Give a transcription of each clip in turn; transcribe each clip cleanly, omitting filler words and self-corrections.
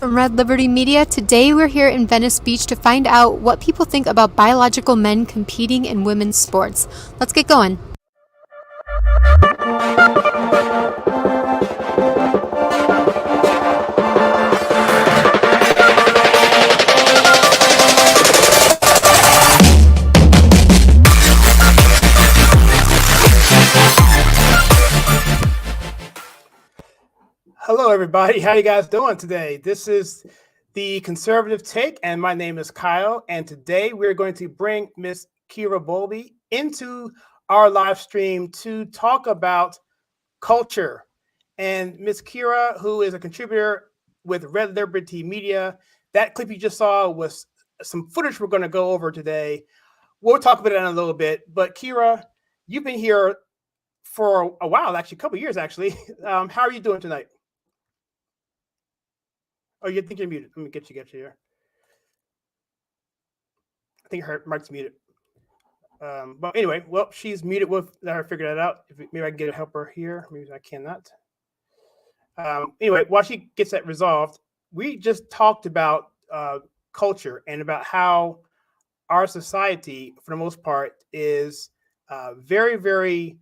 from Red Liberty Media. Today we're here in Venice Beach to find out what people think about biological men competing in women's sports. Let's get going. Hello, everybody. How you guys doing today? This is the Conservative Take, and my name is Kyle. And today we're going to bring Miss Kyra Bowlby into our live stream to talk about culture. And Miss Kyra, who is a contributor with Red Liberty Media, that clip you just saw was some footage we're going to go over today. We'll talk about it in a little bit. But Kyra, you've been here for a while, actually, a couple of years, actually. How are you doing tonight? Oh, you think you're muted. Let me get you here. I think her mic's muted. But anyway, well, she's muted. We'll let her figure that out. Maybe I can get a helper here. Maybe I cannot. Anyway, while she gets that resolved, we just talked about culture and about how our society, for the most part, is very, very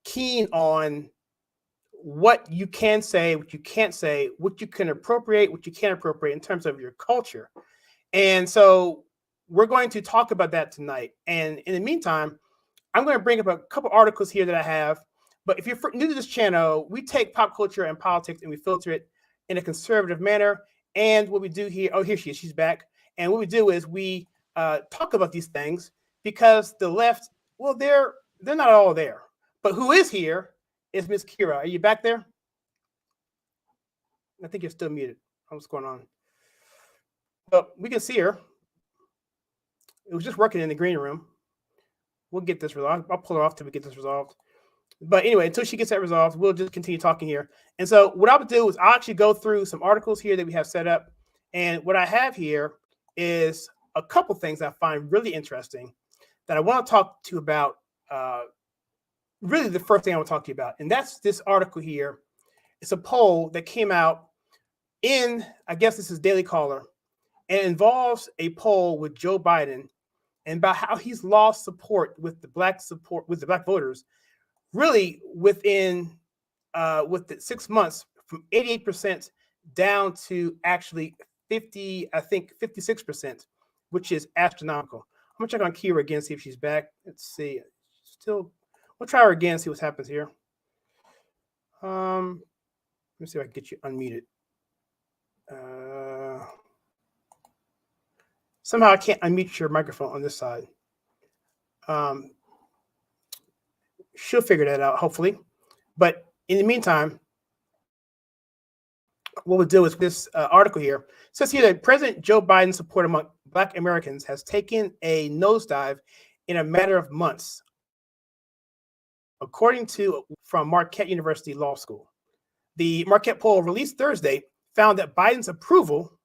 keen on what you can say, what you can't say, what you can appropriate, what you can't appropriate in terms of your culture. And so we're going to talk about that tonight. And in the meantime, I'm going to bring up a couple articles here that I have. But if you're new to this channel, we take pop culture and politics and we filter it in a conservative manner. And what we do here, oh, here she is, she's back. And what we do is we talk about these things because the left, well, they're not all there. But who is here is Miss Kyra. Are you back there? I think you're still muted. What's going on? Well, we can see her. It was just working in the green room. We'll get this resolved. I'll pull her off till we get this resolved. But anyway, until she gets that resolved, we'll just continue talking here. And so what I would do is I'll actually go through some articles here that we have set up. And what I have here is a couple things I find really interesting that I want to talk to you about. Really the first thing I want to talk to you about, and that's this article here. It's a poll that came out in, I guess this is Daily Caller, and it involves a poll with Joe Biden and about how he's lost support with the black voters, really within with the 6 months from 88% down to actually 56%, which is astronomical. I'm gonna check on Kyra again, see if she's back. Let's see, still. We'll try her again, see what happens here. Let me see if I can get you unmuted. Somehow I can't unmute your microphone on this side. She'll figure that out, hopefully. But in the meantime, what we'll do is this article here. It says here that President Joe Biden's support among Black Americans has taken a nosedive in a matter of months, according to from Marquette University Law School. The Marquette poll released Thursday found that Biden's approval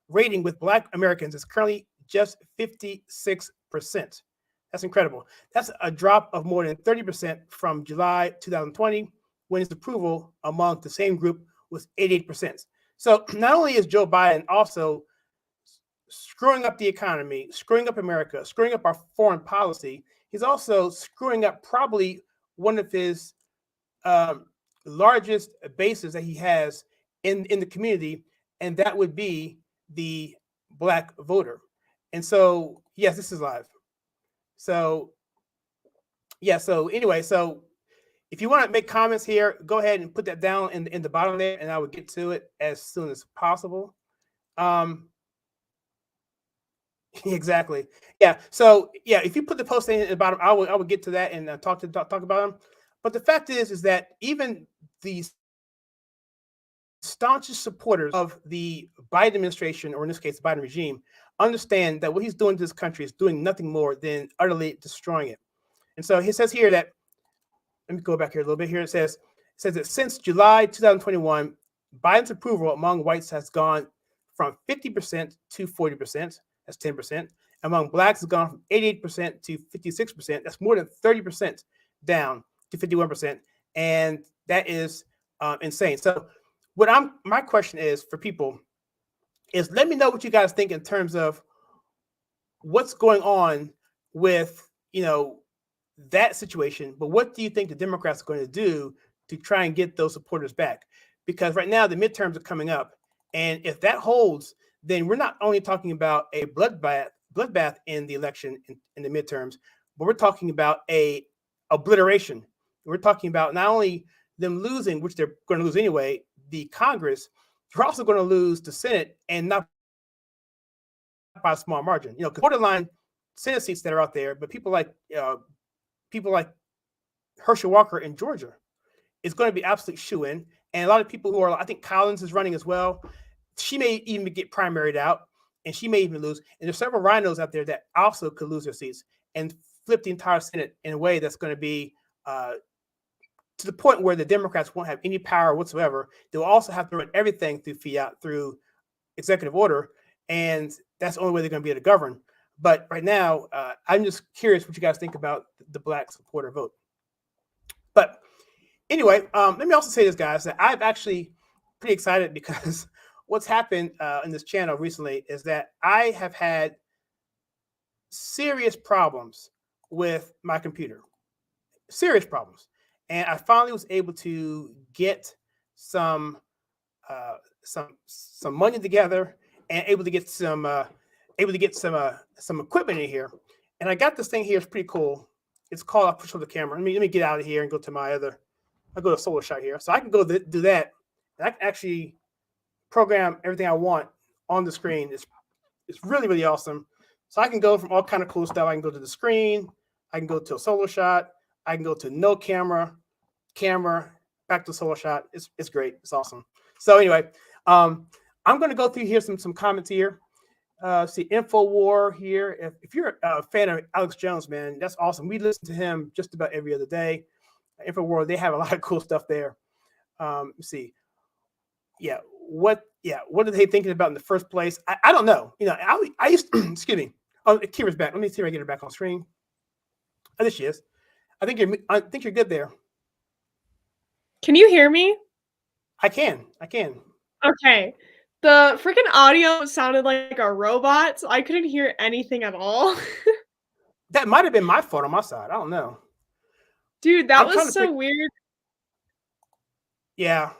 rating with Black Americans is currently just 56%. That's incredible. That's a drop of more than 30% from July 2020, when his approval among the same group was 88%. So not only is Joe Biden also screwing up the economy, screwing up America, screwing up our foreign policy, he's also screwing up probably one of his largest bases that he has in the community, and that would be the Black voter. And so, yes, this is live. So, yeah, so anyway, so if you want to make comments here, go ahead and put that down in the bottom there, and I will get to it as soon as possible. Exactly. Yeah. So yeah, if you put the post in the bottom, I will get to that and talk about them. But the fact is that even the staunchest supporters of the Biden administration, or in this case, the Biden regime, understand that what he's doing to this country is doing nothing more than utterly destroying it. And so he says here that, let me go back here a little bit here. It says that since July 2021, Biden's approval among whites has gone from 50% to 40%. That's 10%. Among Blacks, has gone from 88% to 56%. That's more than 30% down to 51%. And that is insane. So my question is for people is let me know what you guys think in terms of what's going on with, that situation. But what do you think the Democrats are going to do to try and get those supporters back? Because right now the midterms are coming up, and if that holds, then we're not only talking about a bloodbath in the election in the midterms, but we're talking about a obliteration. We're talking about not only them losing, which they're going to lose anyway, the Congress, they're also going to lose the Senate, and not by a small margin. Because borderline Senate seats that are out there, but people like Herschel Walker in Georgia is going to be absolute shoe-in. And a lot of people who are, I think Collins is running as well. She may even get primaried out, and she may even lose. And there's several rhinos out there that also could lose their seats and flip the entire Senate in a way that's going to be to the point where the Democrats won't have any power whatsoever. They'll also have to run everything through fiat, through executive order, and that's the only way they're going to be able to govern. But right now, I'm just curious what you guys think about the Black supporter vote. But anyway, let me also say this, guys, that I've actually pretty excited because what's happened in this channel recently is that I have had serious problems with my computer, serious problems. And I finally was able to get some money together and able to get some equipment in here. And I got this thing here. It's pretty cool. It's called, I'll push on the camera. Let me get out of here and go to my other. I'll go to Solar Shot here. So I can go do that. And I can actually program everything I want on the screen. It's really, really awesome. So I can go from all kind of cool stuff. I can go to the screen. I can go to a Solar Shot. I can go to no camera, back to Solar Shot. It's great. It's awesome. So anyway, I'm going to go through here some comments here. See InfoWar here. If you're a fan of Alex Jones, man, that's awesome. We listen to him just about every other day. InfoWar, they have a lot of cool stuff there. Let's see. What are they thinking about in the first place? I don't know. I used to, excuse me. Oh, Kyra's back. Let me see if I get her back on screen. Oh, there she is. I think you're good there. Can you hear me? I can. Okay. The freaking audio sounded like a robot, so I couldn't hear anything at all. That might have been my fault on my side. I don't know. Dude, that was so weird. Yeah.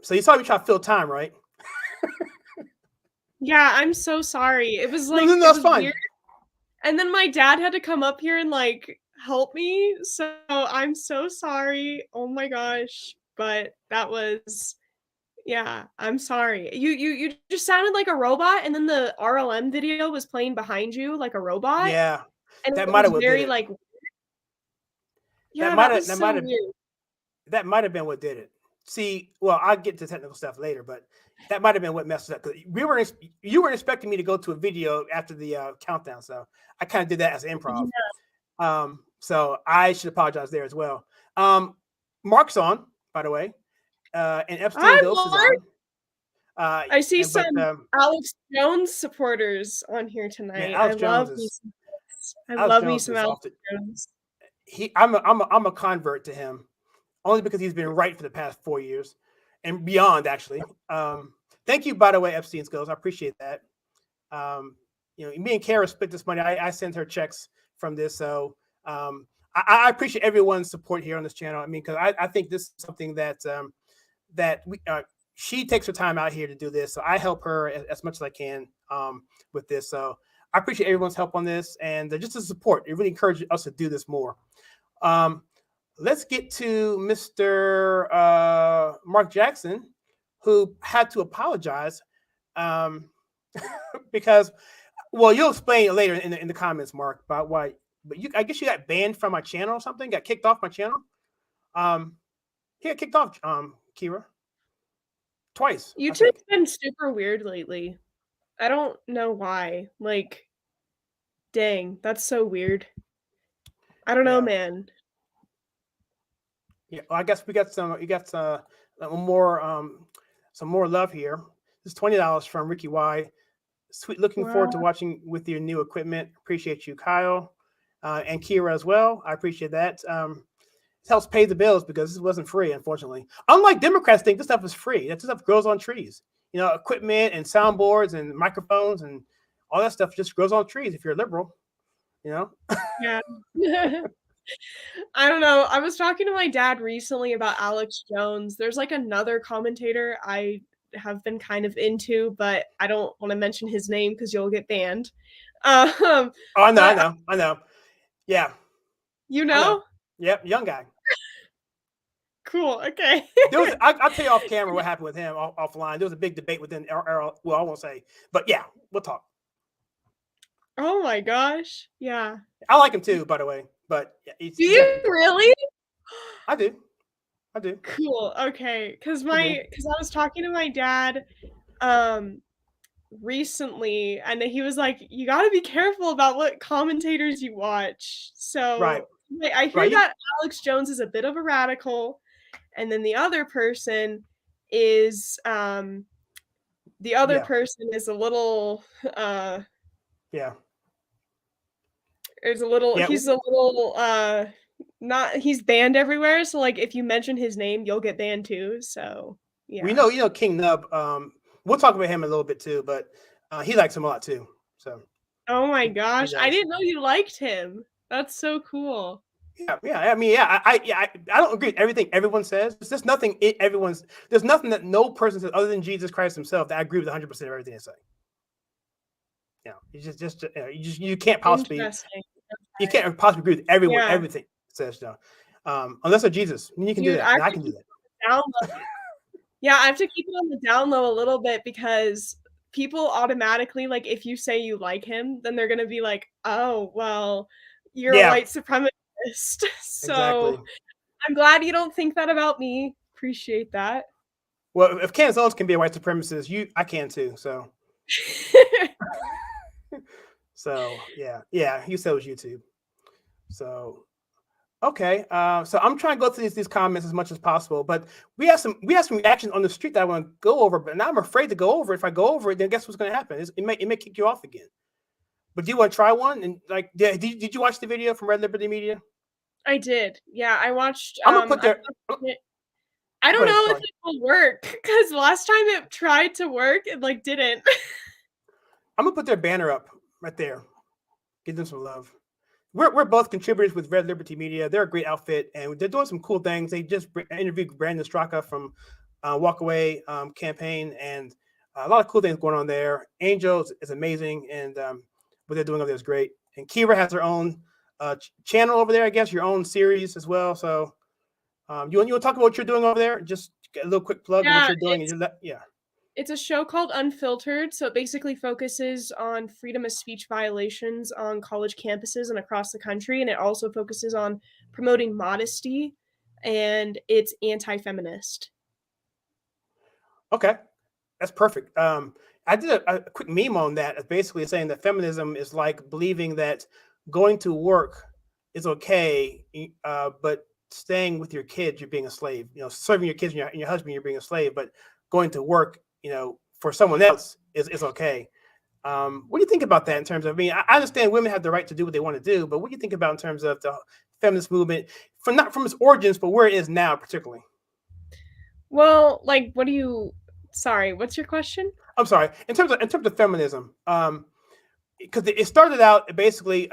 So you saw me try to fill time, right? Yeah, I'm so sorry. It was like no, that's fine. Weird. And then my dad had to come up here and help me. So I'm so sorry. Oh my gosh. But that was, yeah, I'm sorry. You just sounded like a robot, and then the RLM video was playing behind you like a robot. Yeah. And that might have been very weird. Yeah, that might have been what did it. See, well, I'll get to technical stuff later, but that might have been what messed it up. Because you weren't expecting me to go to a video after the countdown, so I kind of did that as improv. Yeah. So I should apologize there as well. Mark's on, by the way, and Epstein Ghost is on. I see some Alex Jones supporters on here tonight. Yeah, I love me some Alex Jones. I'm a convert to him, only because he's been right for the past 4 years and beyond, actually. Thank you, by the way, Epstein's Ghost. I appreciate that. Me and Kyra split this money. I sent her checks from this, so I appreciate everyone's support here on this channel. I mean, because I think this is something that she takes her time out here to do this, so I help her as much as I can with this. So I appreciate everyone's help on this, and just the support. It really encourages us to do this more. Let's get to Mr. Mark Jackson, who had to apologize because, well, you'll explain it later in the comments, Mark, about why. But I guess you got banned from my channel or something. Got kicked off my channel. He got kicked off, Kyra, twice. YouTube's been super weird lately. I don't know why. Dang, that's so weird. I don't know, man. Yeah, well, I guess we got some. You got some more love here. This is $20 from Ricky Y. Sweet, looking forward to watching with your new equipment. Appreciate you, Kyle, and Kyra as well. I appreciate that. helps pay the bills because this wasn't free, unfortunately. Unlike Democrats think this stuff is free. That stuff grows on trees. You know, equipment and soundboards and microphones and all that stuff just grows on trees if you're a liberal, you know? Yeah. I don't know. I was talking to my dad recently about Alex Jones. There's like another commentator I have been kind of into, but I don't want to mention his name because you'll get banned. Oh, I know. Yeah. You know? Yep, young guy. Cool. Okay. I'll tell you off camera what happened with him offline. There was a big debate within well, I won't say, but yeah, we'll talk. Oh my gosh. Yeah. I like him too, by the way. But yeah, do you really? I do. Cool. Okay. Because I was talking to my dad recently, and he was like, you got to be careful about what commentators you watch. So right. I hear that Alex Jones is a bit of a radical, and then the other person is person is a little he's a little he's banned everywhere, so like if you mention his name you'll get banned too. So yeah, we know King Nub. We'll talk about him a little bit too, but he likes him a lot too. So oh my gosh, I didn't know you liked him. That's so cool. Yeah. I mean, I don't agree with everything everyone says. There's nothing there's nothing that no person says other than Jesus Christ himself that I agree with 100% of everything they say. Yeah, you can't possibly agree with everyone everything it says now, unless it's Jesus. I mean, you can do that. I can do that. Yeah, I have to keep it on the down low a little bit because people automatically, like, if you say you like him, then they're gonna be like, "Oh, well, you're a white supremacist." So exactly. I'm glad you don't think that about me. Appreciate that. Well, if Candace Owens can be a white supremacist, I can too. So. So yeah, you said it was YouTube. So okay, so I'm trying to go through these comments as much as possible, but we have some reactions on the street that I want to go over, but now I'm afraid to go over. If I go over it, then guess what's going to happen? It may kick you off again. But do you want to try one? And like, did you watch the video from Red Liberty Media? I did. Yeah, I watched. I'm gonna put there. I don't know if it will work because last time it tried to work, it like didn't. I'm gonna put their banner up right there. Give them some love. We're both contributors with Red Liberty Media. They're a great outfit, and they're doing some cool things. They just interviewed Brandon Straka from Walkaway campaign, and a lot of cool things going on there. Angels is amazing, and what they're doing over there is great. And Kyra has her own channel over there, I guess, your own series as well. So you want to talk about what you're doing over there? Just a little quick plug of what you're doing. It's a show called Unfiltered, so it basically focuses on freedom of speech violations on college campuses and across the country, and it also focuses on promoting modesty, and it's anti-feminist. Okay, that's perfect. I did a quick meme on that. It's basically saying that feminism is like believing that going to work is okay, but staying with your kids, you're being a slave. You know, serving your kids and your husband, you're being a slave, but going to work, for someone else is okay. What do you think about that in terms of, I understand women have the right to do what they want to do, but what do you think about in terms of the feminist movement, not from its origins, but where it is now particularly? Well, like, what's your question? I'm sorry. In terms of feminism, because it started out basically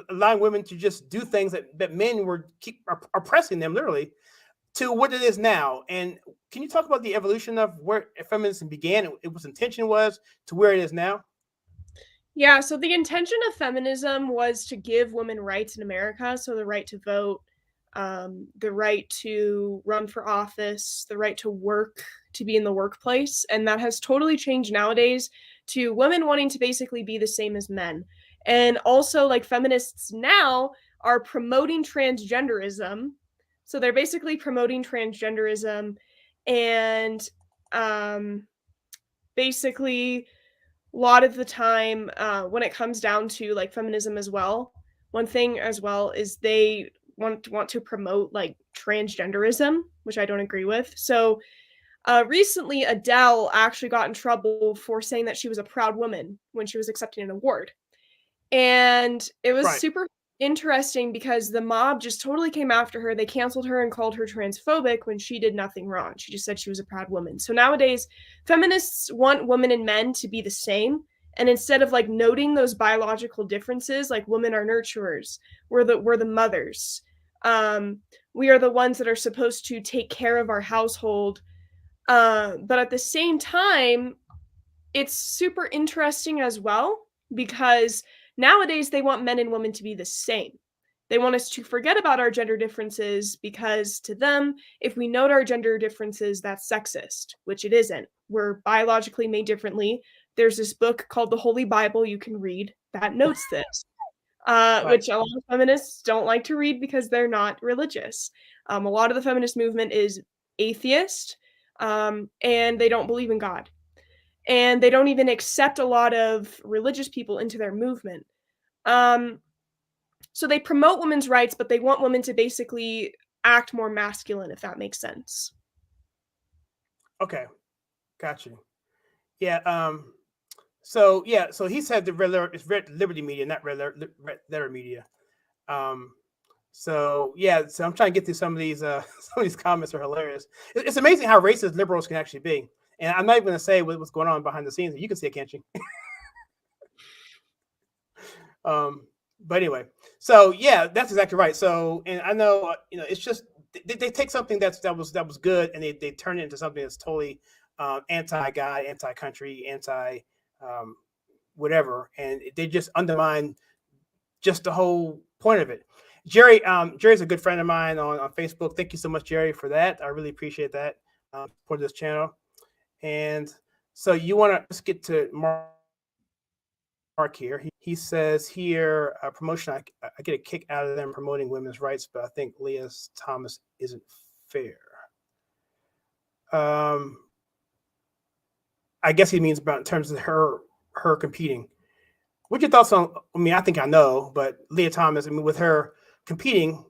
allowing women to just do things that men were oppressing them literally, to what it is now. And can you talk about the evolution of where feminism began, it was intention was, to where it is now? Yeah, so the intention of feminism was to give women rights in America. So the right to vote, the right to run for office, the right to work, to be in the workplace. And that has totally changed nowadays to women wanting to basically be the same as men. And also, like, feminists now are promoting transgenderism. So they're basically promoting transgenderism, and basically a lot of the time when it comes down to like feminism as well, one thing as well is they want to promote like transgenderism, which I don't agree with. So recently Adele actually got in trouble for saying that she was a proud woman when she was accepting an award. And it was super interesting because the mob just totally came after her. They canceled her and called her transphobic when she did nothing wrong. She just said she was a proud woman. So nowadays, feminists want women and men to be the same. And instead of like noting those biological differences, like women are nurturers, we're the mothers. We are the ones that are supposed to take care of our household. But at the same time, it's super interesting as well because nowadays they want men and women to be the same. They want us to forget about our gender differences because to them, if we note our gender differences, that's sexist, which it isn't. We're biologically made differently. There's this book called the Holy Bible you can read that notes this, which a lot of feminists don't like to read because they're not religious. A lot of the feminist movement is atheist, and they don't believe in God. And they don't even accept a lot of religious people into their movement. So they promote women's rights, but they want women to basically act more masculine, if that makes sense. Okay, got you. Yeah. So he said it's Red Liberty Media, not Red Letter Media. So I'm trying to get through some of these comments are hilarious. It's amazing how racist liberals can actually be. And I'm not even going to say what's going on behind the scenes. You can see it, can't you? But anyway, so that's exactly right. So, and I know, it's just they take something that was good and they turn it into something that's totally anti-guy, anti-country, anti whatever, and they just undermine just the whole point of it. Jerry's a good friend of mine on Facebook. Thank you so much, Jerry, for that. I really appreciate that for this channel. And so you want to just get to Mark here. He says here, promotion, I get a kick out of them promoting women's rights, but I think Leah Thomas isn't fair. I guess he means about in terms of her competing. What's your thoughts on, I think I know, but Leah Thomas, with her competing,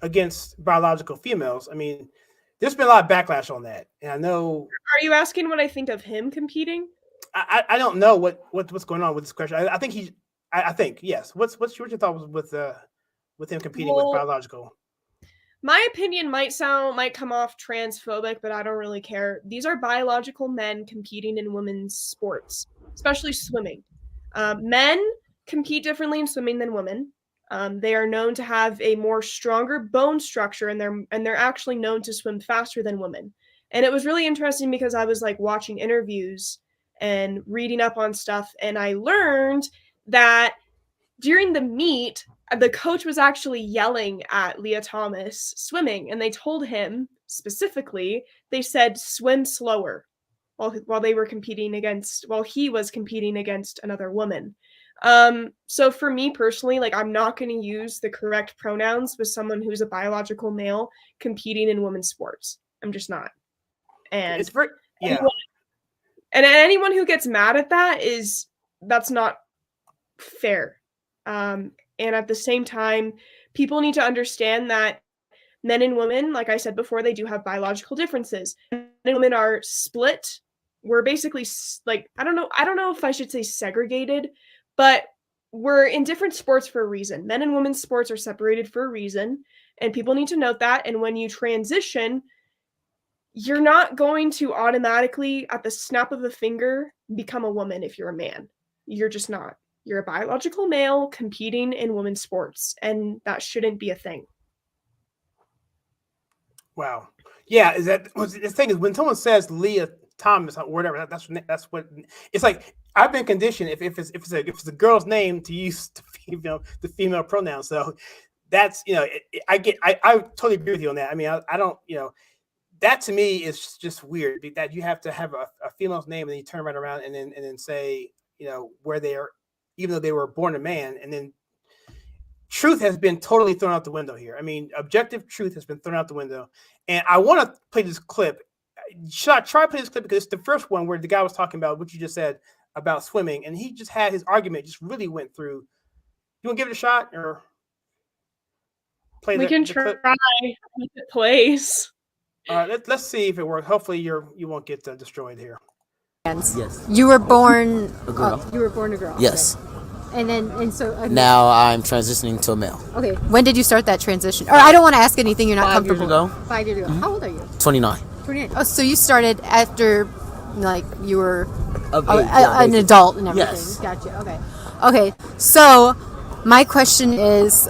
against biological females, there's been a lot of backlash on that. And I know. Are you asking what I think of him competing? I don't know what's going on with this question. I think yes. What's your thought with him competing with biological? My opinion might come off transphobic, but I don't really care. These are biological men competing in women's sports, especially swimming. Men compete differently in swimming than women. They are known to have a more stronger bone structure, and they're actually known to swim faster than women. And it was really interesting because I was like watching interviews and reading up on stuff, and I learned that during the meet, the coach was actually yelling at Leah Thomas swimming, and they told him specifically, they said swim slower while he was competing against another woman. So for me personally, like, I'm not going to use the correct pronouns with someone who's a biological male competing in women's sports. I'm just not. And it's very, and anyone who gets mad at that's not fair. And at the same time, people need to understand that men and women, like I said before, they do have biological differences. Men and women are split. We're basically like, I don't know if I should say segregated, but we're in different sports for a reason. Men and women's sports are separated for a reason, and people need to note that. And when you transition, you're not going to automatically, at the snap of a finger, become a woman if you're a man. You're just not. You're a biological male competing in women's sports, and that shouldn't be a thing. Wow. Yeah, the thing is, when someone says Leah Thomas or whatever, that's what it's like. I've been conditioned if it's a girl's name to use the female pronoun. So that's I totally agree with you on that. I don't that to me is just weird that you have to have a female's name and then you turn right around and then say where they are, even though they were born a man, and then truth has been totally thrown out the window here. Objective truth has been thrown out the window. And I want to play this clip. Should I try to play this clip? Because it's the first one where the guy was talking about what you just said about swimming, and he just had his argument, just really went through. You want to give it a shot or play we can try if it plays. Let's see if it works. Hopefully you won't get destroyed here. Yes. You were born a girl. You were born a girl. Yes. Okay. Now I'm transitioning to a male. Okay. When did you start that transition? Or I don't want to ask anything you're not 5 years comfortable. ago. 5 years ago. How old are you? 29. 28. Oh, so you started after, like, you were Of age, yeah, an basically. adult and everything. Yes. Gotcha. Okay. Okay. So my question is,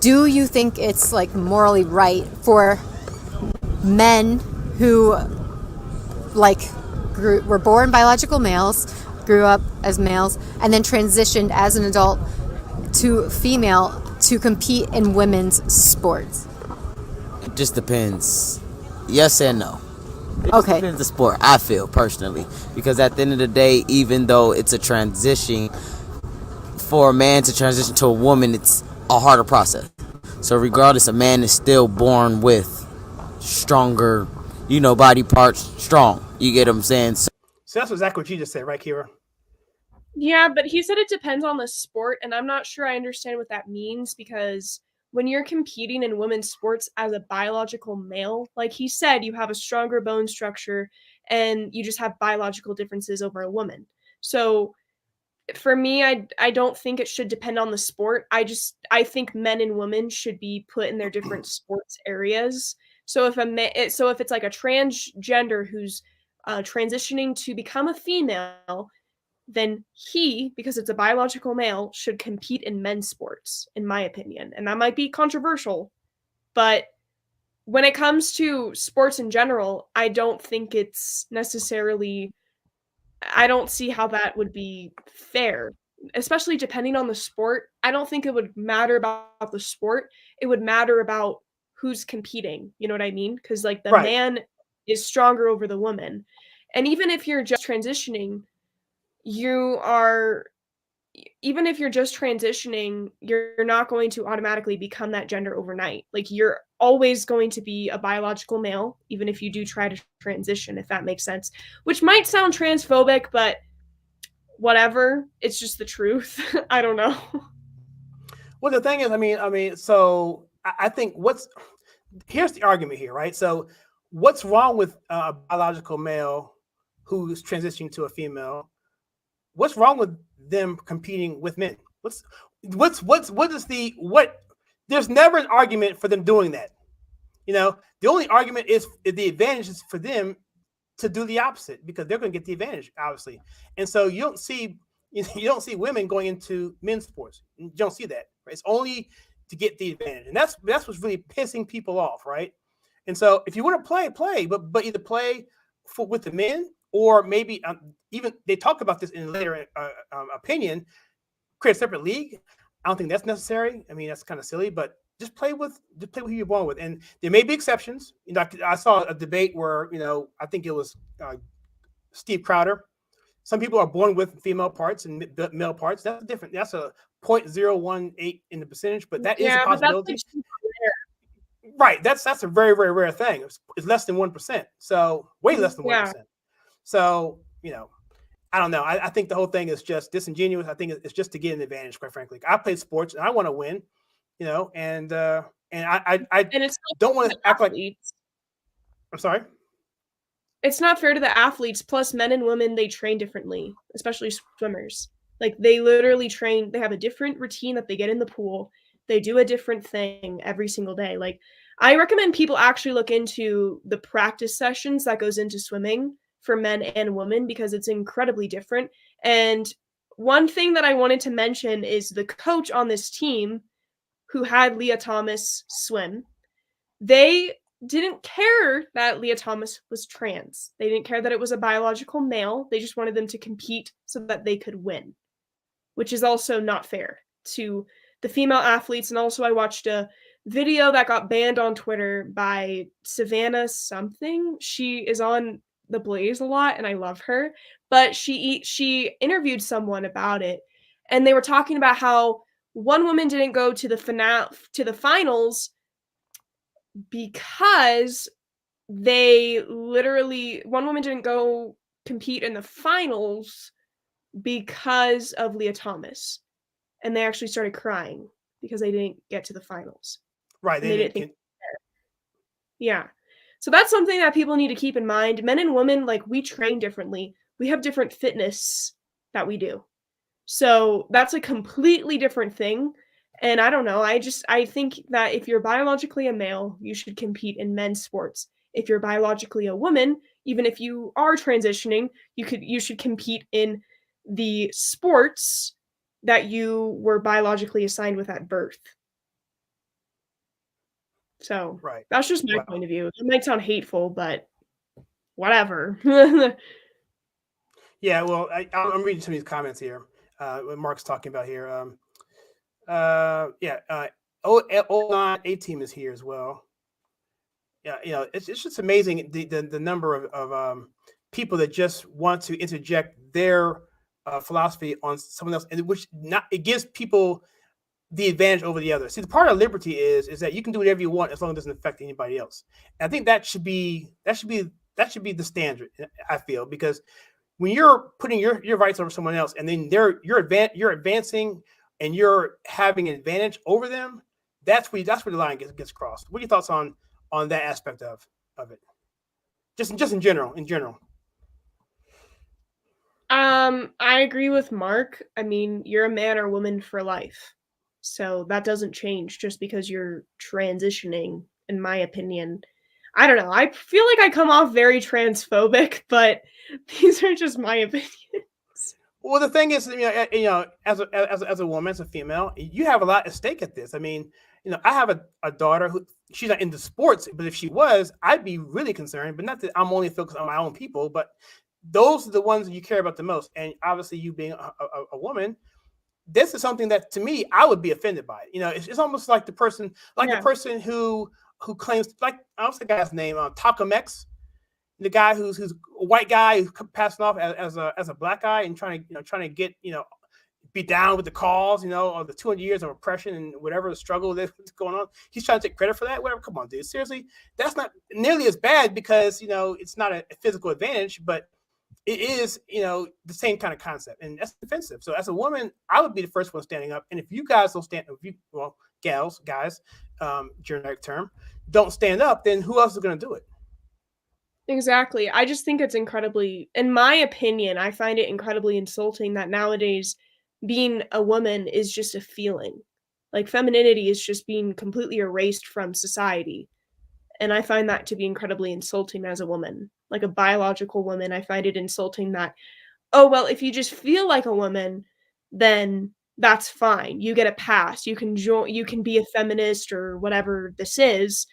do you think it's like morally right for men who like were born biological males, grew up as males, and then transitioned as an adult to female to compete in women's sports? It just depends. Yes and no. It just Okay. depends the sport, I feel, personally. Because at the end of the day, even though it's a transition, for a man to transition to a woman, it's a harder process. So regardless, a man is still born with stronger, body parts strong. You get what I'm saying? So that's exactly what you just said, right, Kyra? Yeah, but he said it depends on the sport, and I'm not sure I understand what that means, because when you're competing in women's sports as a biological male, like he said, you have a stronger bone structure and you just have biological differences over a woman. So for me, I don't think it should depend on the sport. I think men and women should be put in their different sports areas. So if it's like a transgender who's transitioning to become a female, then he, because it's a biological male, should compete in men's sports, in my opinion. And that might be controversial, but when it comes to sports in general, I don't think it's necessarily, I don't see how that would be fair, especially depending on the sport. I don't think it would matter about the sport. It would matter about who's competing. You know what I mean? Because like the Right. man is stronger over the woman. And even if you're just transitioning, even if you're just transitioning, you're not going to automatically become that gender overnight. Like you're always going to be a biological male, even if you do try to transition, if that makes sense, which might sound transphobic, but whatever. It's just the truth. I don't know. Well, the thing is, so I think here's the argument here, right? So what's wrong with a biological male who's transitioning to a female? What's wrong with them competing with men? There's never an argument for them doing that. The only argument is the advantage is for them to do the opposite, because they're going to get the advantage, obviously. And so you don't see women going into men's sports. You don't see that. Right? It's only to get the advantage, and that's what's really pissing people off, right? And so if you want to play, but either play with the men, or maybe even they talk about this in a later opinion, create a separate league. I don't think that's necessary. I mean, that's kind of silly, but just play with who you're born with. And there may be exceptions. I saw a debate where, I think it was Steve Crowder. Some people are born with female parts and male parts. That's different. That's a 0.018 in the percentage, but that is a possibility. But that's right. That's a very, very rare thing. It's less than 1%. So way less than 1%. So, I don't know. I think the whole thing is just disingenuous. I think it's just to get an advantage, quite frankly. I play sports and I want to win, and I don't want to act like. I'm sorry. It's not fair to the athletes. Plus, men and women, they train differently, especially swimmers. Like they literally train. They have a different routine that they get in the pool. They do a different thing every single day. Like I recommend people actually look into the practice sessions that goes into swimming for men and women, because it's incredibly different. And one thing that I wanted to mention is the coach on this team who had Leah Thomas swim. They didn't care that Leah Thomas was trans. They didn't care that it was a biological male. They just wanted them to compete so that they could win, which is also not fair to the female athletes. And also I watched a video that got banned on Twitter by Savannah something. She is on The Blaze a lot and I love her, but she interviewed someone about it, and they were talking about how one woman didn't go to the finals because one woman didn't go compete in the finals because of Leah Thomas, and they actually started crying because they didn't get to the finals. Right. They didn't think. Yeah. So that's something that people need to keep in mind. Men and women, like, we train differently. We have different fitness that we do. So that's a completely different thing. And I don't know. I think that if you're biologically a male, you should compete in men's sports. If you're biologically a woman, even if you are transitioning, you should compete in the sports that you were biologically assigned with at birth. So Right. that's just my Wow. point of view. It might sound hateful, but whatever. Yeah, well, I'm reading some of these comments here. What Mark's talking about here. A team is here as well. Yeah, it's just amazing the number of people that just want to interject their philosophy on someone else, and it gives people the advantage over the other. See, the part of liberty is that you can do whatever you want as long as it doesn't affect anybody else. And I think that should be the standard. I feel, because when you're putting your rights over someone else, and then you're advancing and you're having an advantage over them, that's where the line gets crossed. What are your thoughts on that aspect of it? Just in general. I agree with Mark. I mean, you're a man or woman for life. So that doesn't change just because you're transitioning, in my opinion. I don't know. I feel like I come off very transphobic, but these are just my opinions. Well, the thing is, as a woman, as a female, you have a lot at stake at this. I mean, I have a daughter who, she's not into sports, but if she was, I'd be really concerned. But not that I'm only focused on my own people, but those are the ones that you care about the most. And obviously, you being a woman, this is something that, to me, I would be offended by. It's almost like the person who claims, like, I don't know the guy's name, Takamex, the guy who's a white guy who's passing off as a black guy and trying to get, be down with the cause, or the 200 years of oppression and whatever the struggle that's going on. He's trying to take credit for that. Whatever. Come on, dude. Seriously, that's not nearly as bad, because it's not a physical advantage, but it is, the same kind of concept, and that's offensive. So as a woman, I would be the first one standing up. And if you guys don't stand, guys, generic term, don't stand up, then who else is going to do it? Exactly. I just think it's incredibly, in my opinion, I find it incredibly insulting that nowadays being a woman is just a feeling. Like, femininity is just being completely erased from society. And I find that to be incredibly insulting as a woman. Like a biological woman, I find it insulting that, oh, well, if you just feel like a woman, then that's fine. You get a pass. You can be a feminist or whatever this is.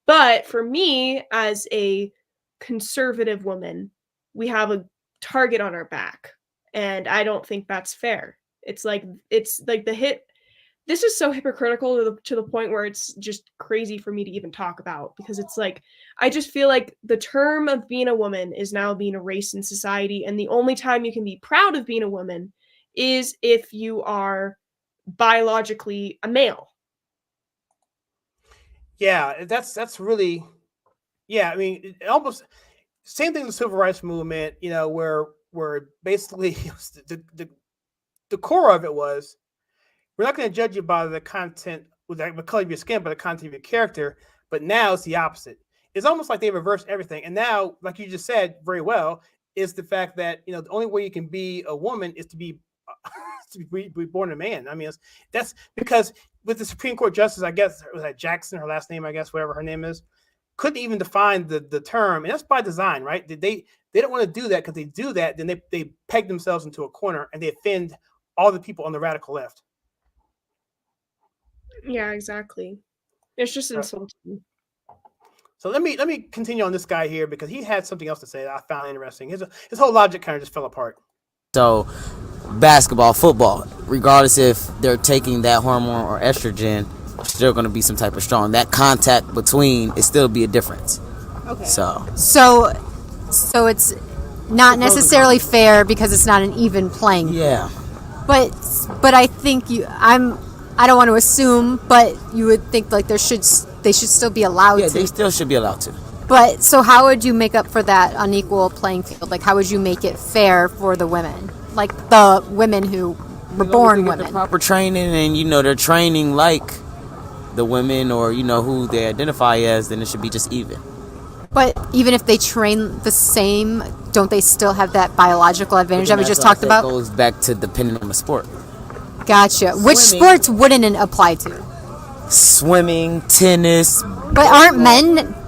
But for me, as a conservative woman, we have a target on our back. And I don't think that's fair. It's like this is so hypocritical to the point where it's just crazy for me to even talk about, because it's like, I just feel like the term of being a woman is now being erased in society. And the only time you can be proud of being a woman is if you are biologically a male. Yeah, that's really, yeah. I mean, it almost same thing in the civil rights movement, where basically the core of it was, we're not going to judge you by the content, with the color of your skin, but the content of your character. But now it's the opposite. It's almost like they reversed everything. And now, like you just said very well, is the fact that, the only way you can be a woman is to be born a man. I mean, that's because with the Supreme Court justice, I guess, was that Jackson, her last name, I guess, whatever her name is, couldn't even define the term. And that's by design, right? They don't want to do that, because they do that, then they peg themselves into a corner and they offend all the people on the radical left. Yeah, exactly. It's just insulting. So let me continue on this guy here, because he had something else to say that I found interesting. His whole logic kind of just fell apart. So basketball, football, regardless if they're taking that hormone or estrogen, still going to be some type of strong. That contact between it still be a difference. Okay. So it's not necessarily fair because it's not an even playing field. Yeah. But I think I don't want to assume, but you would think like they should still be allowed to. Yeah, they still should be allowed to. But so how would you make up for that unequal playing field? Like, how would you make it fair for the women? Like the women who were born women. The proper training, and they're training like the women, or who they identify as, then it should be just even. But even if they train the same, don't they still have that biological advantage that we just talked It about? goes back to depending on the sport. Gotcha. Which Swimming. sports wouldn't it apply to? Swimming, tennis. But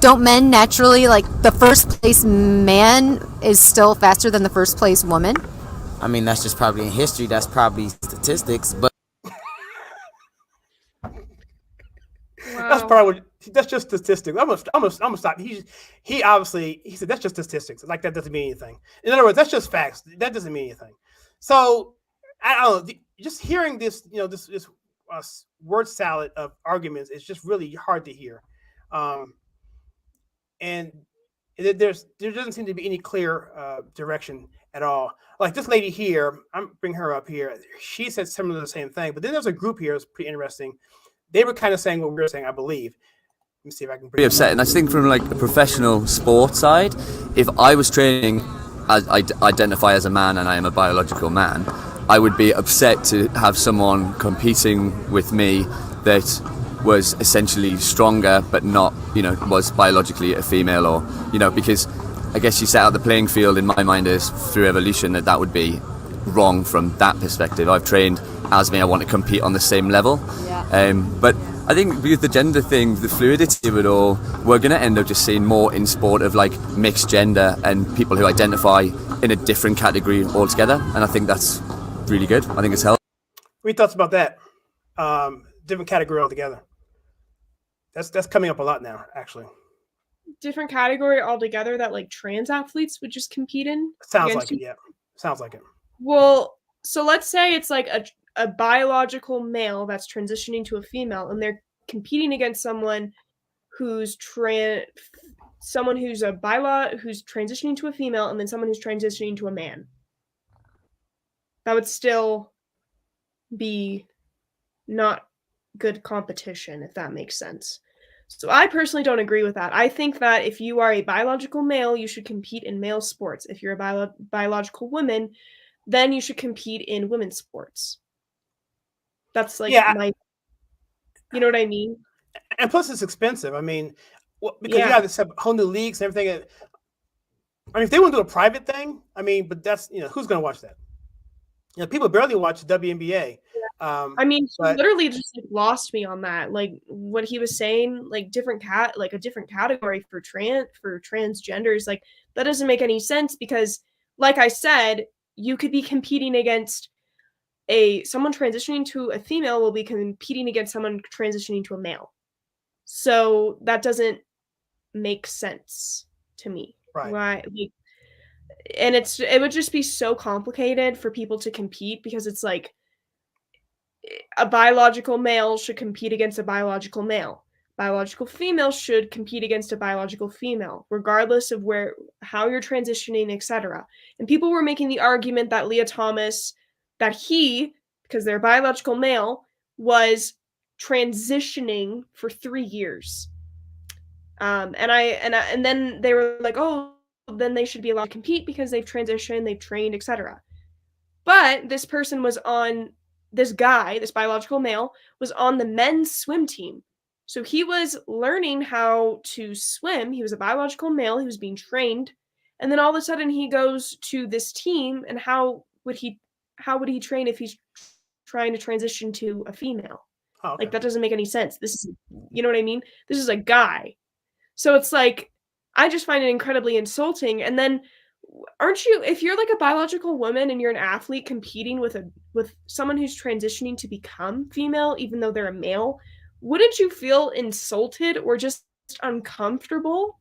don't men naturally, like the first place man is still faster than the first place woman? I mean, that's just probably in history. That's probably statistics. But That's probably that's just statistics. I'm gonna stop. He obviously he said that's just statistics. Like that doesn't mean anything. In other words, that's just facts. That doesn't mean anything. So I don't know. Just hearing this, this word salad of arguments is just really hard to hear, and there doesn't seem to be any clear direction at all. Like this lady here, I'm bringing her up here. She said similar to the same thing, but then there's a group here that's pretty interesting. They were kind of saying what we were saying, I believe. Let me see if I can bring Pretty upset, and I think from like a professional sports side, if I was training as I identify as a man and I am a biological man, I would be upset to have someone competing with me that was essentially stronger but not, was biologically a female, or, because I guess you set out the playing field in my mind as through evolution that would be wrong from that perspective. I've trained as me, I want to compete on the same level. Yeah. But I think with the gender thing, the fluidity of it all, we're going to end up just seeing more in sport of like mixed gender and people who identify in a different category altogether. And I think that's really good. I think it's healthy. What are your thoughts about that? Different category altogether. That's coming up a lot now, actually. Different category altogether that like trans athletes would just compete in. Sounds like it, yeah. Sounds like it. Well, so let's say it's like a biological male that's transitioning to a female, and they're competing against someone who's transitioning to a female, and then someone who's transitioning to a man. That would still be not good competition, if that makes sense. So I personally don't agree with that. I think that if you are a biological male, you should compete in male sports. If you're a biological woman, then you should compete in women's sports. That's like you know what I mean? And plus it's expensive. I mean, because you have to have whole new leagues and everything. I mean, if they want to do a private thing, I mean, but that's, who's going to watch that? People barely watch WNBA. I mean, he literally just like lost me on that. Like what he was saying, like a different category for transgenders. Like that doesn't make any sense because, like I said, you could be competing against someone transitioning to a female will be competing against someone transitioning to a male. So that doesn't make sense to me. Right. Why? And it would just be so complicated for people to compete because it's like a biological male should compete against a biological male. Biological female should compete against a biological female, regardless of how you're transitioning, etc. And people were making the argument that Leah Thomas, because they're a biological male, was transitioning for 3 years. And then they were like, oh, then they should be allowed to compete because they've transitioned, they've trained, etc. But this biological male was on the men's swim team. So he was learning how to swim. He was a biological male. He was being trained. And then all of a sudden he goes to this team, and how would he train if he's trying to transition to a female? Oh, okay. Like that doesn't make any sense. This is, you know what I mean? This is a guy. So it's like, I just find it incredibly insulting. And then if you're like a biological woman and you're an athlete competing with someone who's transitioning to become female, even though they're a male, wouldn't you feel insulted or just uncomfortable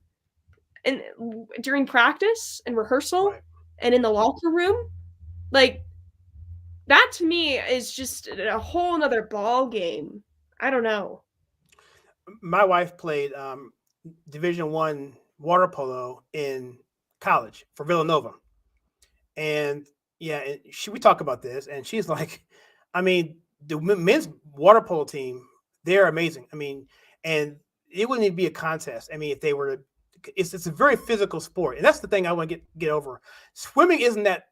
during practice and rehearsal and in the locker room? Like that to me is just a whole nother ball game. I don't know. My wife played Division I water polo in college for Villanova, and we talk about this, and she's like, I mean, the men's water polo team, they're amazing. I mean, and it wouldn't even be a contest. I mean, if they were, it's a very physical sport, and that's the thing I want to get over. Swimming isn't that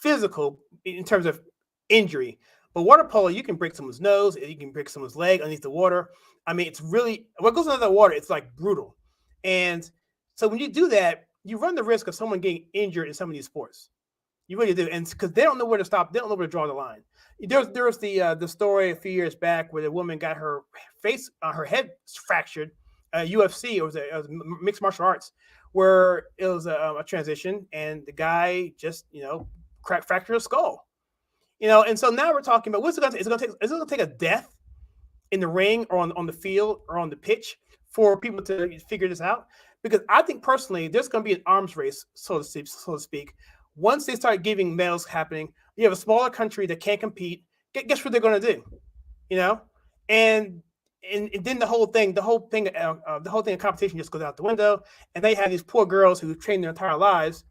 physical in terms of injury, but water polo, you can break someone's nose, you can break someone's leg underneath the water. I mean, it's really, what goes under the water, it's like brutal. And so when you do that, you run the risk of someone getting injured in some of these sports. You really do, and because they don't know where to stop, they don't know where to draw the line. There was the story a few years back where the woman got her her head fractured. UFC, it was mixed martial arts, where it was a transition, and the guy just fractured his skull. And so now we're talking about what's it going to take? Is it going to take a death in the ring or on the field or on the pitch for people to figure this out? Because I think personally, there's going to be an arms race, so to speak. Once they start giving medals happening, you have a smaller country that can't compete. Guess what they're going to do? And then the whole thing of competition just goes out the window. And they have these poor girls who trained their entire lives,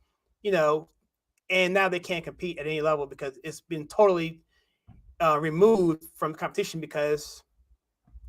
and now they can't compete at any level because it's been totally removed from competition because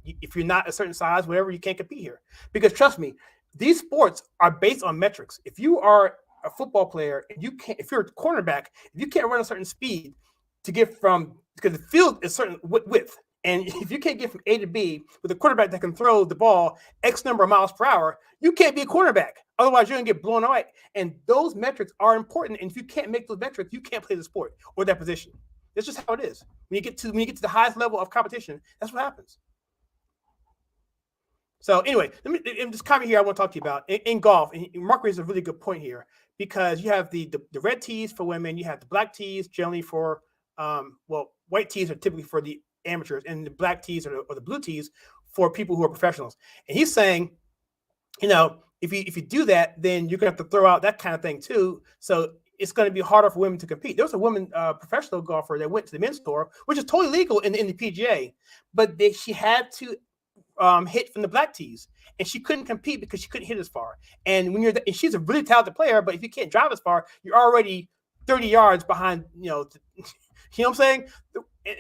if you're not a certain size, whatever, you can't compete here. Because trust me, these sports are based on metrics. If you are a football player, if you're a cornerback, if you can't run a certain speed to get because the field is certain width, and if you can't get from A to B with a quarterback that can throw the ball X number of miles per hour, you can't be a quarterback. Otherwise, you're going to get blown away. And those metrics are important. And if you can't make those metrics, you can't play the sport or that position. That's just how it is. When you get to the highest level of competition, that's what happens. So anyway, in this comment here, I want to talk to you about in golf. And Mark raises a really good point here because you have the red tees for women, you have the black tees generally for white tees are typically for the amateurs, and the black tees or the blue tees for people who are professionals. And he's saying, if you do that, then you're going to have to throw out that kind of thing too. So it's going to be harder for women to compete. There was a woman professional golfer that went to the men's tour, which is totally legal in the PGA, but she had to hit from the black tees, and she couldn't compete because she couldn't hit as far. And when and she's a really talented player, but if you can't drive as far, you're already 30 yards behind. You know what I'm saying?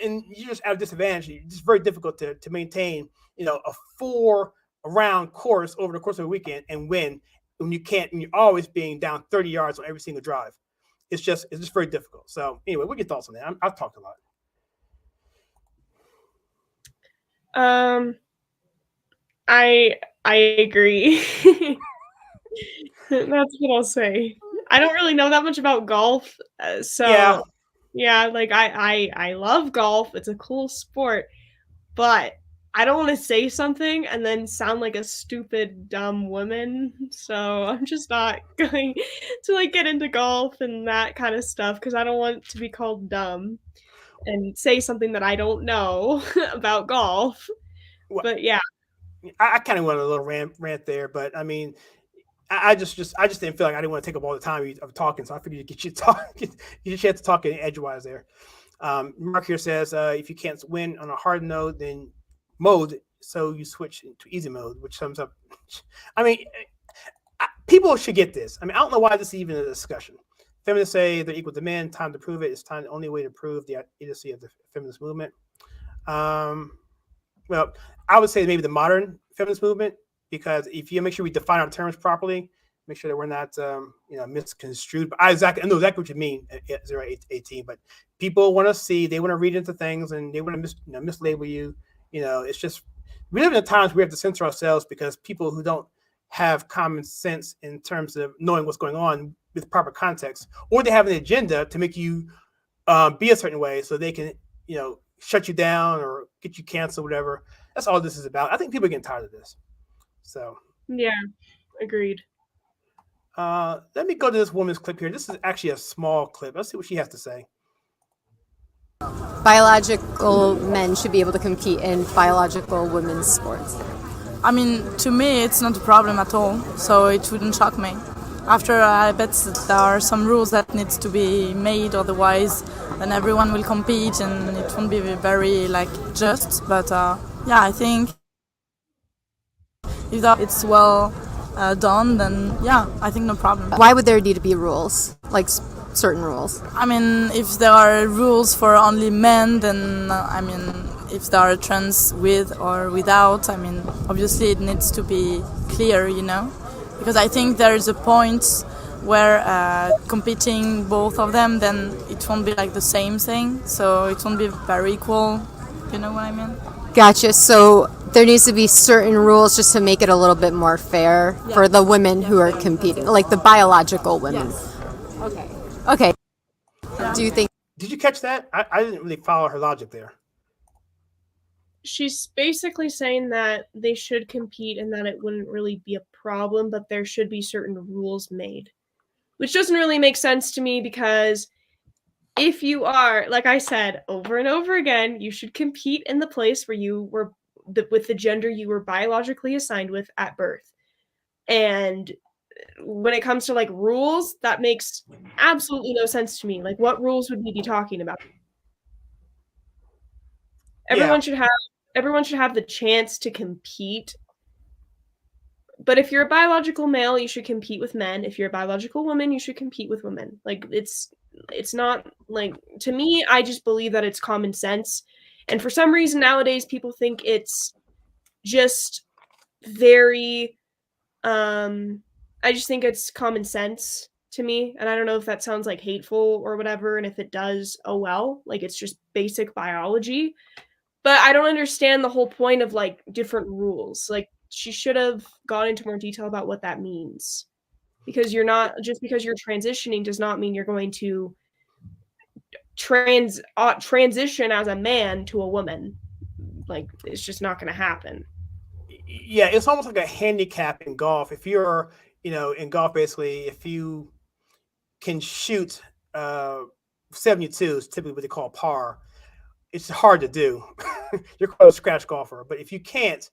And you're just at a disadvantage. It's very difficult to maintain, a 4-round course over the course of a weekend and win when you're always being down 30 yards on every single drive. It's just very difficult. So anyway, what are your thoughts on that? I've talked a lot. I agree. That's what I'll say. I don't really know that much about golf, so yeah, like I love golf. It's a cool sport, but I don't want to say something and then sound like a stupid, dumb woman. So I'm just not going to get into golf and that kind of stuff because I don't want to be called dumb and say something that I don't know about golf. Well, but yeah. I kind of went a little rant there, but I mean, I just didn't feel like I didn't want to take up all the time of talking, so I figured get you a chance to talk edgewise there. Mark here says if you can't win on a hard mode, then so you switch to easy mode, which sums up. I mean, people should get this. I mean, I don't know why this is even a discussion. Feminists say they're equal to men. Time to prove it. It's time. The only way to prove the idiocy of the feminist movement. Well, I would say maybe the modern feminist movement, because if you make sure we define our terms properly, make sure that we're not, misconstrued. But I know exactly what you mean at 0-18. But people want to see, they want to read into things, and they want to mislabel you. It's just we live in times we have to censor ourselves because people who don't have common sense in terms of knowing what's going on with proper context, or they have an agenda to make you be a certain way so they can, shut you down or get you canceled, whatever. That's all this is about. I think people are getting tired of this. So yeah, agreed. Let me go to this woman's clip here. This is actually a small clip. Let's see what she has to say. Biological men should be able to compete in biological women's sports. I mean, to me, it's not a problem at all, so it wouldn't shock me. After, I bet that there are some rules that needs to be made, otherwise then everyone will compete and it won't be very, just. But, yeah, I think if it's well done, then, yeah, I think no problem. Why would there need to be rules, certain rules? I mean, if there are rules for only men, then, if there are trans with or without, obviously it needs to be clear, Because I think there is a point where competing both of them, then it won't be the same thing. So it won't be very equal. You know what I mean? Gotcha. So there needs to be certain rules just to make it a little bit more fair for the women who are competing, like the biological women. Yes. Okay. Do you think? Did you catch that? I didn't really follow her logic there. She's basically saying that they should compete and that it wouldn't really be a problem, but there should be certain rules made. Which doesn't really make sense to me because if you are, like I said over and over again, you should compete in the place where you were with the gender you were biologically assigned with at birth. And when it comes to like rules, that makes absolutely no sense to me. Like, what rules would we be talking about? Everyone should have the chance to compete. But if you're a biological male, you should compete with men. If you're a biological woman, you should compete with women. Like, it's not like, to me, I just believe that it's common sense. And for some reason nowadays people think it's just very I just think it's common sense to me, and I don't know if that sounds like hateful or whatever, and if it does, oh well, like it's just basic biology. But I don't understand the whole point of like different rules. Like, she should have gone into more detail about what that means. Because you're not, just because you're transitioning does not mean you're going to transition as a man to a woman. Like, it's just not going to happen. Yeah, it's almost like a handicap in golf. If you're, in golf, basically, if you can shoot 72 is typically what they call par. It's hard to do. You're called a scratch golfer. But if you can't,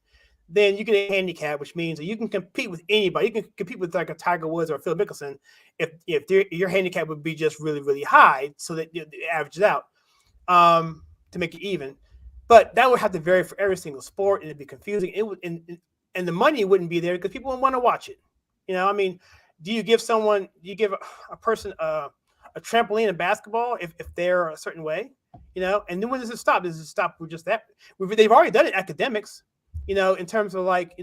then you get a handicap, which means that you can compete with anybody. You can compete with like a Tiger Woods or a Phil Mickelson if your handicap would be just really, really high, so that it averages out to make it even. But that would have to vary for every single sport, and it'd be confusing. It would, and the money wouldn't be there because people wouldn't want to watch it. Do you give a person a trampoline in basketball if they're a certain way? And then when does it stop? Does it stop with just that? They've already done it in academics, in terms of like,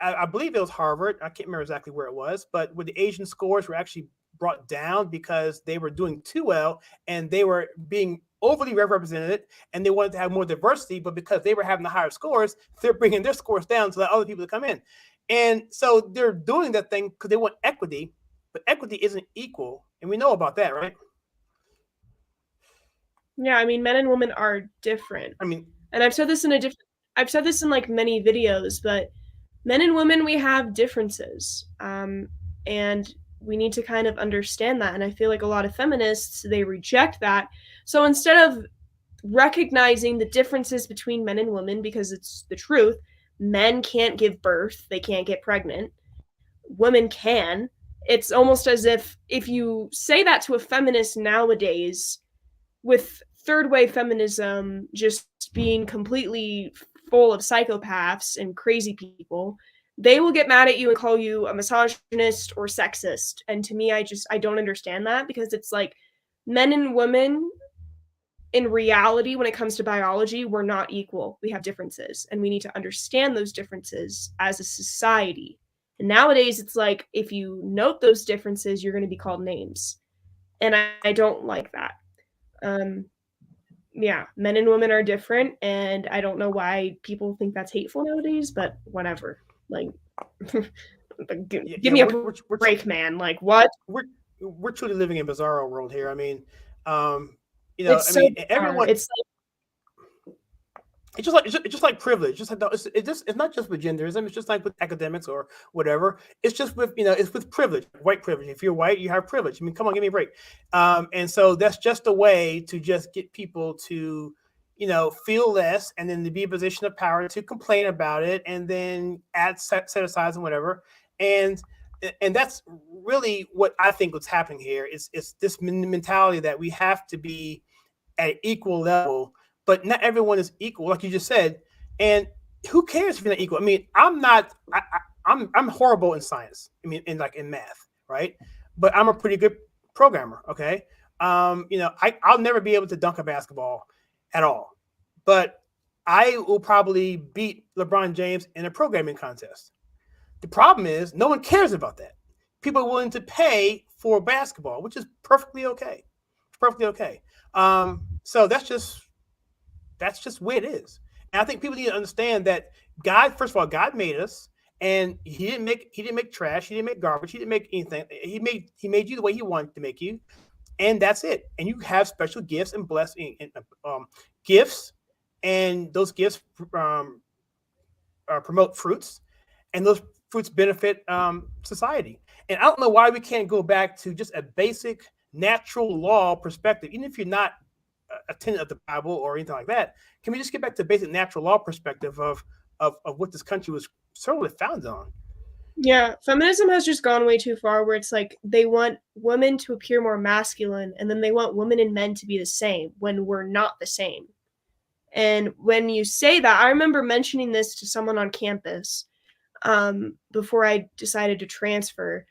I believe it was Harvard. I can't remember exactly where it was, but where the Asian scores were actually brought down because they were doing too well and they were being overly represented, and they wanted to have more diversity, but because they were having the higher scores, they're bringing their scores down to let other people to come in. And so they're doing that thing because they want equity, but equity isn't equal. And we know about that, right? Yeah, I mean, men and women are different. And I've said this in like many videos, but men and women, we have differences. And we need to kind of understand that. And I feel like a lot of feminists, they reject that. So instead of recognizing the differences between men and women, because it's the truth, men can't give birth, they can't get pregnant, women can. It's almost as if you say that to a feminist nowadays, with third wave feminism just being completely full of psychopaths and crazy people, they will get mad at you and call you a misogynist or sexist. And to me, I don't understand that, because it's like, men and women in reality, when it comes to biology, we're not equal. We have differences, and we need to understand those differences as a society. And nowadays, it's like, if you note those differences, you're going to be called names. And I don't like that. Yeah, men and women are different, and I don't know why people think that's hateful nowadays, but whatever. Like, give me a break, man. Like, what? We're truly living in a bizarro world here. Everyone. It's just like privilege. It's not just with genderism. It's just like with academics or whatever. It's just with it's with privilege, white privilege. If you're white, you have privilege. Come on, give me a break. And so that's just a way to just get people to feel less, and then to be in a position of power to complain about it, and then add set asides and whatever. And that's really what I think what's happening here. It's this mentality that we have to be at equal level. But not everyone is equal, like you just said. And who cares if you're not equal? I'm horrible in science. In math, right? But I'm a pretty good programmer. Okay. I'll never be able to dunk a basketball at all, but I will probably beat LeBron James in a programming contest. The problem is no one cares about that. People are willing to pay for basketball, which is perfectly okay. It's perfectly okay. So that's just the way it is. And I think people need to understand that God, first of all, God made us, and He didn't make trash, He didn't make garbage, He didn't make anything. He made you the way He wanted to make you, and that's it. And you have special gifts and blessing and gifts, and those gifts promote fruits, and those fruits benefit society. And I don't know why we can't go back to just a basic natural law perspective, even if you're not a tenant of the Bible or anything like that. Can we just get back to basic natural law perspective of what this country was certainly founded on? Yeah, feminism has just gone way too far, where it's like they want women to appear more masculine, and then they want women and men to be the same when we're not the same. And when you say that, I remember mentioning this to someone on campus before I decided to transfer,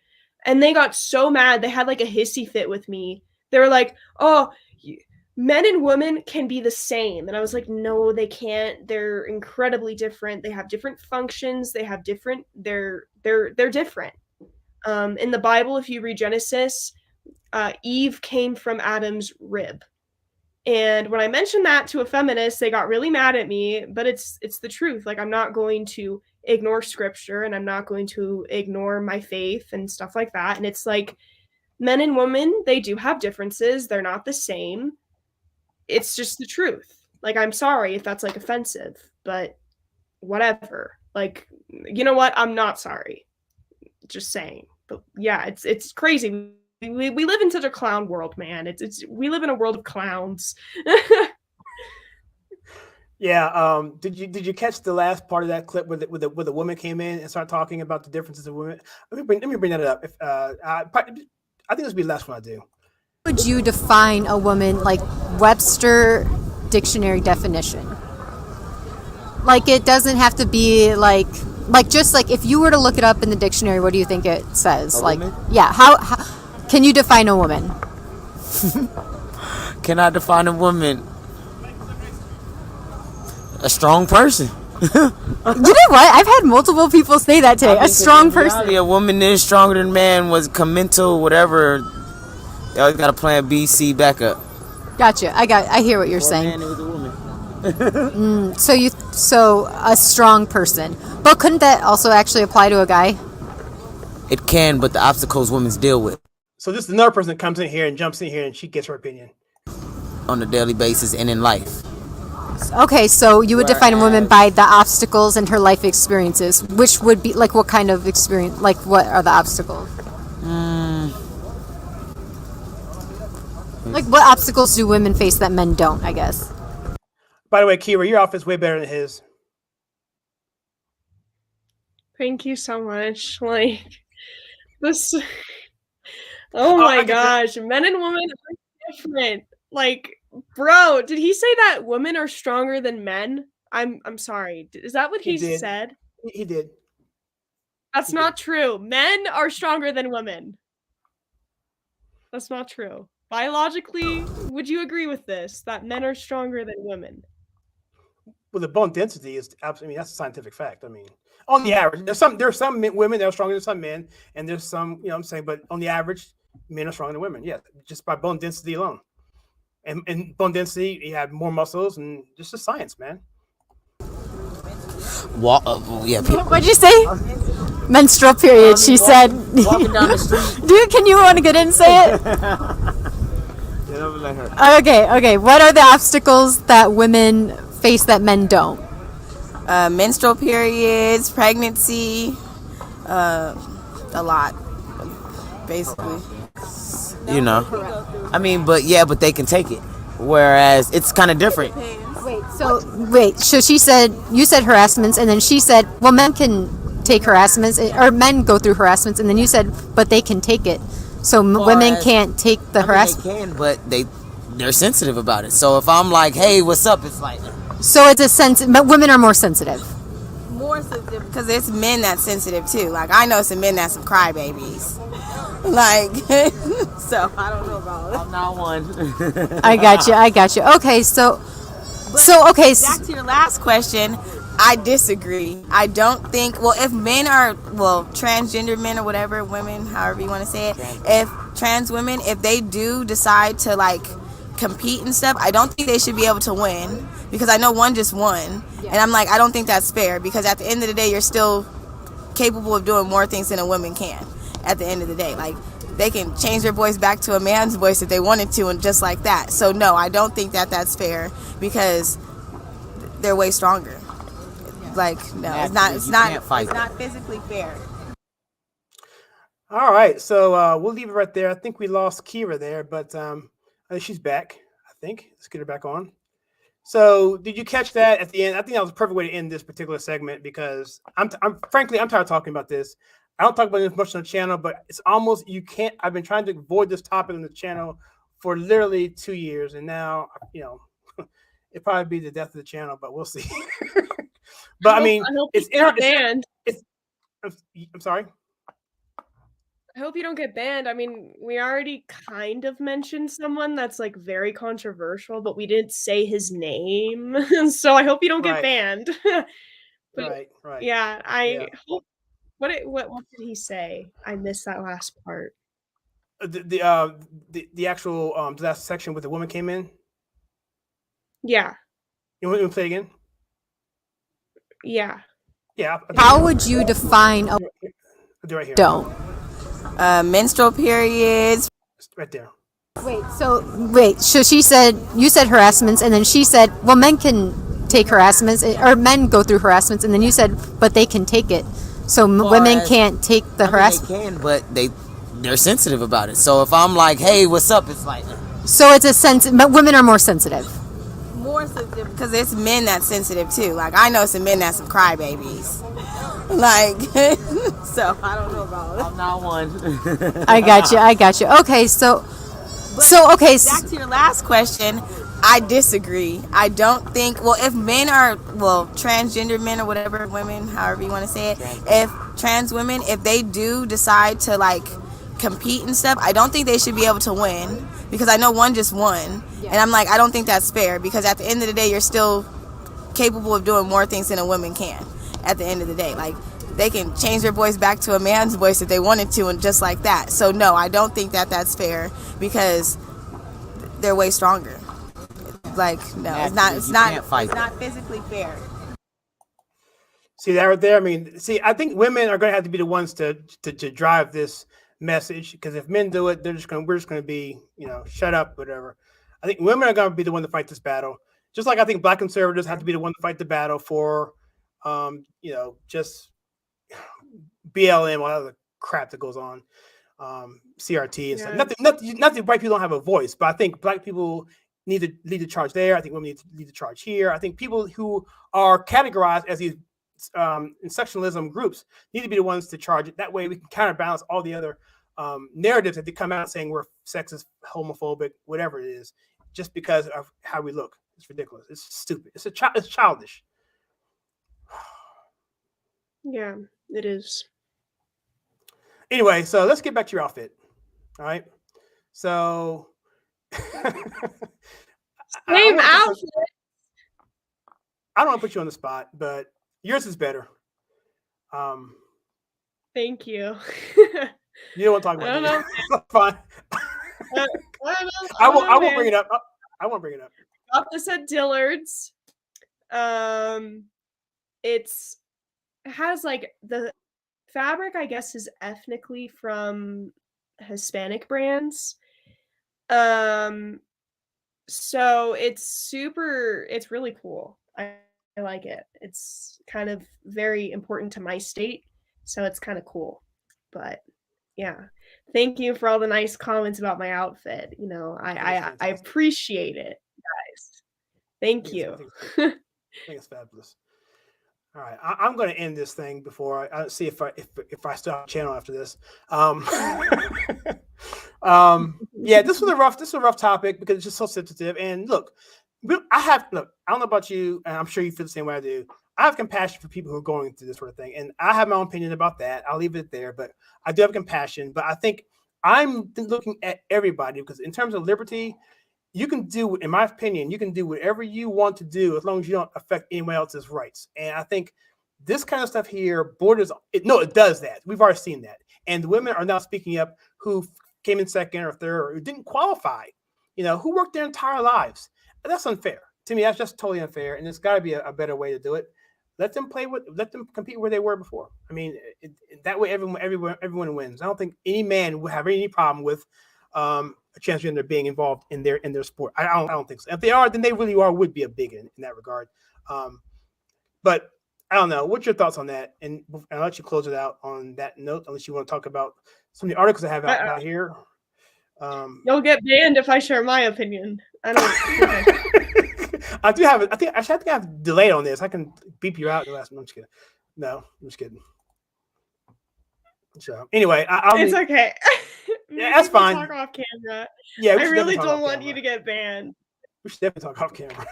and they got so mad. They had like a hissy fit with me. They were like, "Oh, men and women can be the same." And I was like, no, they can't. They're incredibly different. They have different functions. They have different, they're different. In the Bible, if you read Genesis, Eve came from Adam's rib. And when I mentioned that to a feminist, they got really mad at me, but it's the truth. Like, I'm not going to ignore scripture, and I'm not going to ignore my faith and stuff like that. And it's like, men and women, they do have differences. They're not the same. It's just the truth. Like, I'm sorry if that's like offensive, but whatever. Like, you know what? I'm not sorry. Just saying. But yeah, it's crazy. We live in such a clown world, man. We live in a world of clowns. Yeah. Did you catch the last part of that clip where the woman came in and started talking about the differences of women? Let me bring that up. I think this will be the last one I do. Would you define a woman, like Webster dictionary definition? Like, it doesn't have to be like just like if you were to look it up in the dictionary, what do you think it says? Woman? Yeah, how can you define a woman? Can I define a woman? A strong person. You know what? I've had multiple people say that today. A strong person. A woman is stronger than man. Was mental, whatever. You always got a plan B, C, backup. Gotcha. I hear what you're saying. Man, it was a woman. So a strong person. But couldn't that also actually apply to a guy? It can, but the obstacles women deal with So this is another person that comes in here and jumps in here and she gets her opinion on a daily basis and in life. Okay, so you would define a woman by the obstacles and her life experiences, which would be like what kind of experience? Like, what are the obstacles? Like, what obstacles do women face that men don't, I guess? By the way, Kyra, your outfit's way better than his. Thank you so much. Like, this. Oh my gosh, men and women are different. Like, bro, did he say that women are stronger than men? I'm sorry. Is that what he said? He did. That's not true. Men are stronger than women. That's not true. Biologically, would you agree with this? That men are stronger than women? Well, the bone density is absolutely. I mean, that's a scientific fact. I mean, on the average, there's some women that are stronger than some men, and there's some, you know what I'm saying, but on the average, men are stronger than women. Yeah, just by bone density alone. And bone density, you have more muscles, and just the science, man. What'd you say? Menstrual period, she said. Walking down the street. Dude, can you want to get in and say it? Okay. What are the obstacles that women face that men don't? Menstrual periods, pregnancy, a lot, basically. You know, I mean, but they can take it. Whereas it's kind of different. So she said, you said harassments, and then she said, well, men can take harassments, or men go through harassments, and then you said, but they can take it. So women can't take the harassment. They can, but they're sensitive about it. So if I'm like, hey, what's up? It's like. So it's a sense, but women are more sensitive. More sensitive because it's men that's sensitive too. Like, I know some men that's some crybabies. Like, so I don't know about it. I'm not one. I got you. Okay, so back to your last question, I disagree. I don't think, if men are, transgender men or whatever, women, however you want to say it, if trans women, if they do decide to, like, compete and stuff, I don't think they should be able to win, because I know one just won. And I'm like, I don't think that's fair, because at the end of the day, you're still capable of doing more things than a woman can. At the end of the day, like, they can change their voice back to a man's voice if they wanted to, and just like that. So no, I don't think that that's fair, because they're way stronger. Like, no, it's not physically fair. All right, so we'll leave it right there. I think we lost Kyra there, but she's back. I think let's get her back on. So, did you catch that at the end? I think that was a perfect way to end this particular segment, because I'm frankly tired of talking about this. I don't talk about this much on the channel, but it's almost you can't. I've been trying to avoid this topic on the channel for literally 2 years, and now it'd probably be the death of the channel, but we'll see. But I mean, it's banned. I'm sorry. I hope you don't get banned. I mean, we already kind of mentioned someone that's like very controversial, but we didn't say his name. So I hope you don't get banned. But, right. Yeah, I hope. What did he say? I missed that last part. The actual last section where the woman came in. Yeah. You want to play again? Yeah. Yeah. How would you define a I'll do right here. don't? Menstrual periods. Right there. Wait, so she said, you said harassments, and then she said, well, men can take harassments, or men go through harassments, and then you said, but they can take it. So women can't take the harassment. They can, but they're sensitive about it. So if I'm like, hey, what's up? It's like. So it's a sense, but women are more sensitive. More sensitive, because it's men that's sensitive too. Like, I know some men that's some crybabies. Like, so I don't know about it. I'm not one. I got you. Okay, Back to your last question, I disagree. I don't think, if men are, transgender men or whatever, women, however you want to say it, if trans women, if they do decide to, like, compete and stuff, I don't think they should be able to win, because I know one just won. And I'm like, I don't think that's fair, because at the end of the day, you're still capable of doing more things than a woman can. At the end of the day, like, they can change their voice back to a man's voice if they wanted to, and just like that. So no, I don't think that that's fair, because they're way stronger. Like, no, it's not physically fair. See that right there? I mean, I think women are going to have to be the ones to drive this message, because if men do it, we're just going to be, shut up, whatever. I think women are going to be the one to fight this battle. Just like I think Black conservatives have to be the one to fight the battle for, just BLM, all the crap that goes on, CRT and stuff. Not that white people don't have a voice, but I think Black people need to lead the charge there. I think women need to lead the charge here. I think people who are categorized as these intersectionalism groups need to be the ones to charge it. That way we can counterbalance all the other narratives that they come out saying we're sexist, homophobic, whatever it is, just because of how we look. It's ridiculous. It's stupid. It's childish. Yeah, it is. Anyway, so let's get back to your outfit. All right. So same outfit. I don't want to put you on the spot, but yours is better. Thank you. You don't want to talk about it. I don't know. Fine. I won't bring it up. I won't bring it up. Got this at Dillard's. It has like the fabric, I guess, is ethnically from Hispanic brands. So it's really cool. I like it. It's kind of very important to my state, so it's kind of cool. But yeah, thank you for all the nice comments about my outfit. I appreciate it, guys. Thank you. I think it's fabulous. All right, I'm going to end this thing before I see if I still have a channel after this. Yeah, this was a rough topic because it's just so sensitive. And look, I don't know about you, and I'm sure you feel the same way I do. I have compassion for people who are going through this sort of thing, and I have my own opinion about that. I'll leave it there, but I do have compassion. But I think I'm looking at everybody, because in terms of liberty, you can do, in my opinion, you can do whatever you want to do as long as you don't affect anyone else's rights. And I think this kind of stuff here borders. It does that. We've already seen that, and the women are now speaking up who came in second or third or who didn't qualify who worked their entire lives. And that's unfair. To me, that's just totally unfair. And there's got to be a better way to do it. Let them compete where they were before. I mean, that way everyone wins. I don't think any man would have any problem with a transgender being involved in their sport. I don't think so. If they are, then they really would be a bigot in that regard. But I don't know. What's your thoughts on that? And I'll let you close it out on that note, unless you want to talk about some of the articles I have out here. You'll get banned if I share my opinion. I don't. I do have. I think I have delayed on this. I can beep you out. I'm just kidding. No, I'm just kidding. So anyway, it's okay. Yeah, that's fine. Talk off camera. Yeah, I really don't want you to get banned. We should definitely talk off camera.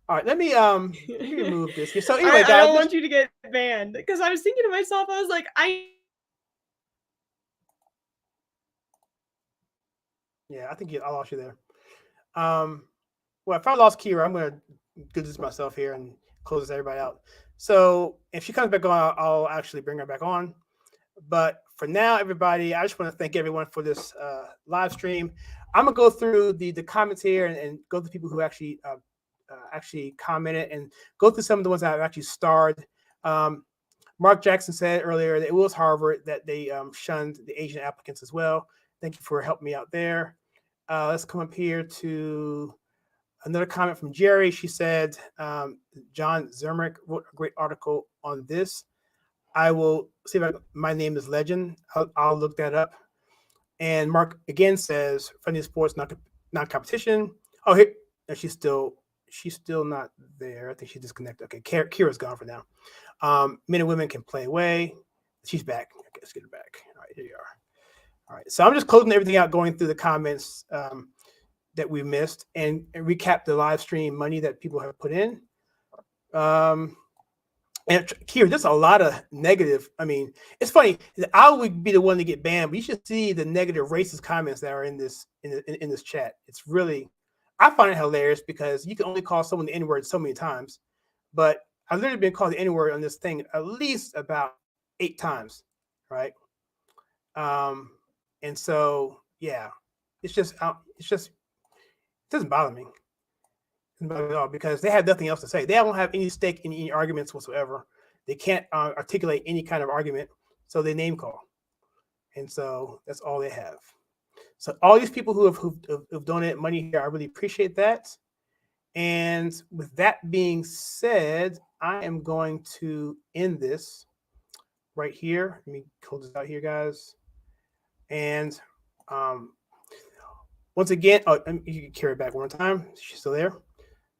All right, let me remove this here. So anyway, guys, I don't want you to get banned because I was thinking to myself, I was like, Yeah, I think I lost you there. Well, if I lost Kyra, I'm going to do this myself here and close this everybody out. So if she comes back on, I'll actually bring her back on. But for now, everybody, I just want to thank everyone for this live stream. I'm going to go through the comments here and go through people who actually commented and go through some of the ones that I've actually starred. Mark Jackson said earlier that it was Harvard that they shunned the Asian applicants as well. Thank you for helping me out there. Let's come up here to another comment from Jerry. She said, John Zermick wrote a great article on this. I will see if my name is Legend. I'll look that up. And Mark again says, Friendly Sports, not competition. Oh, here, she's still not there. I think she's disconnected. Okay, Kyra's gone for now. Men and women can play away. She's back. Okay, let's get her back. All right, here you are. All right, so I'm just closing everything out, going through the comments that we missed and recap the live stream money that people have put in. And Kyra, there's a lot of negative. I mean, it's funny. I would be the one to get banned, but you should see the negative racist comments that are in this chat. It's really, I find it hilarious because you can only call someone the N-word so many times, but I've literally been called the N-word on this thing at least about 8 times, right? And so, yeah, it doesn't bother me. It doesn't bother me at all because they have nothing else to say. They don't have any stake in any arguments whatsoever. They can't articulate any kind of argument, so they name call. And so that's all they have. So all these people who've donated money here, I really appreciate that. And with that being said, I am going to end this right here. Let me close this out here, guys. And once again, you can carry it back one more time. She's still there.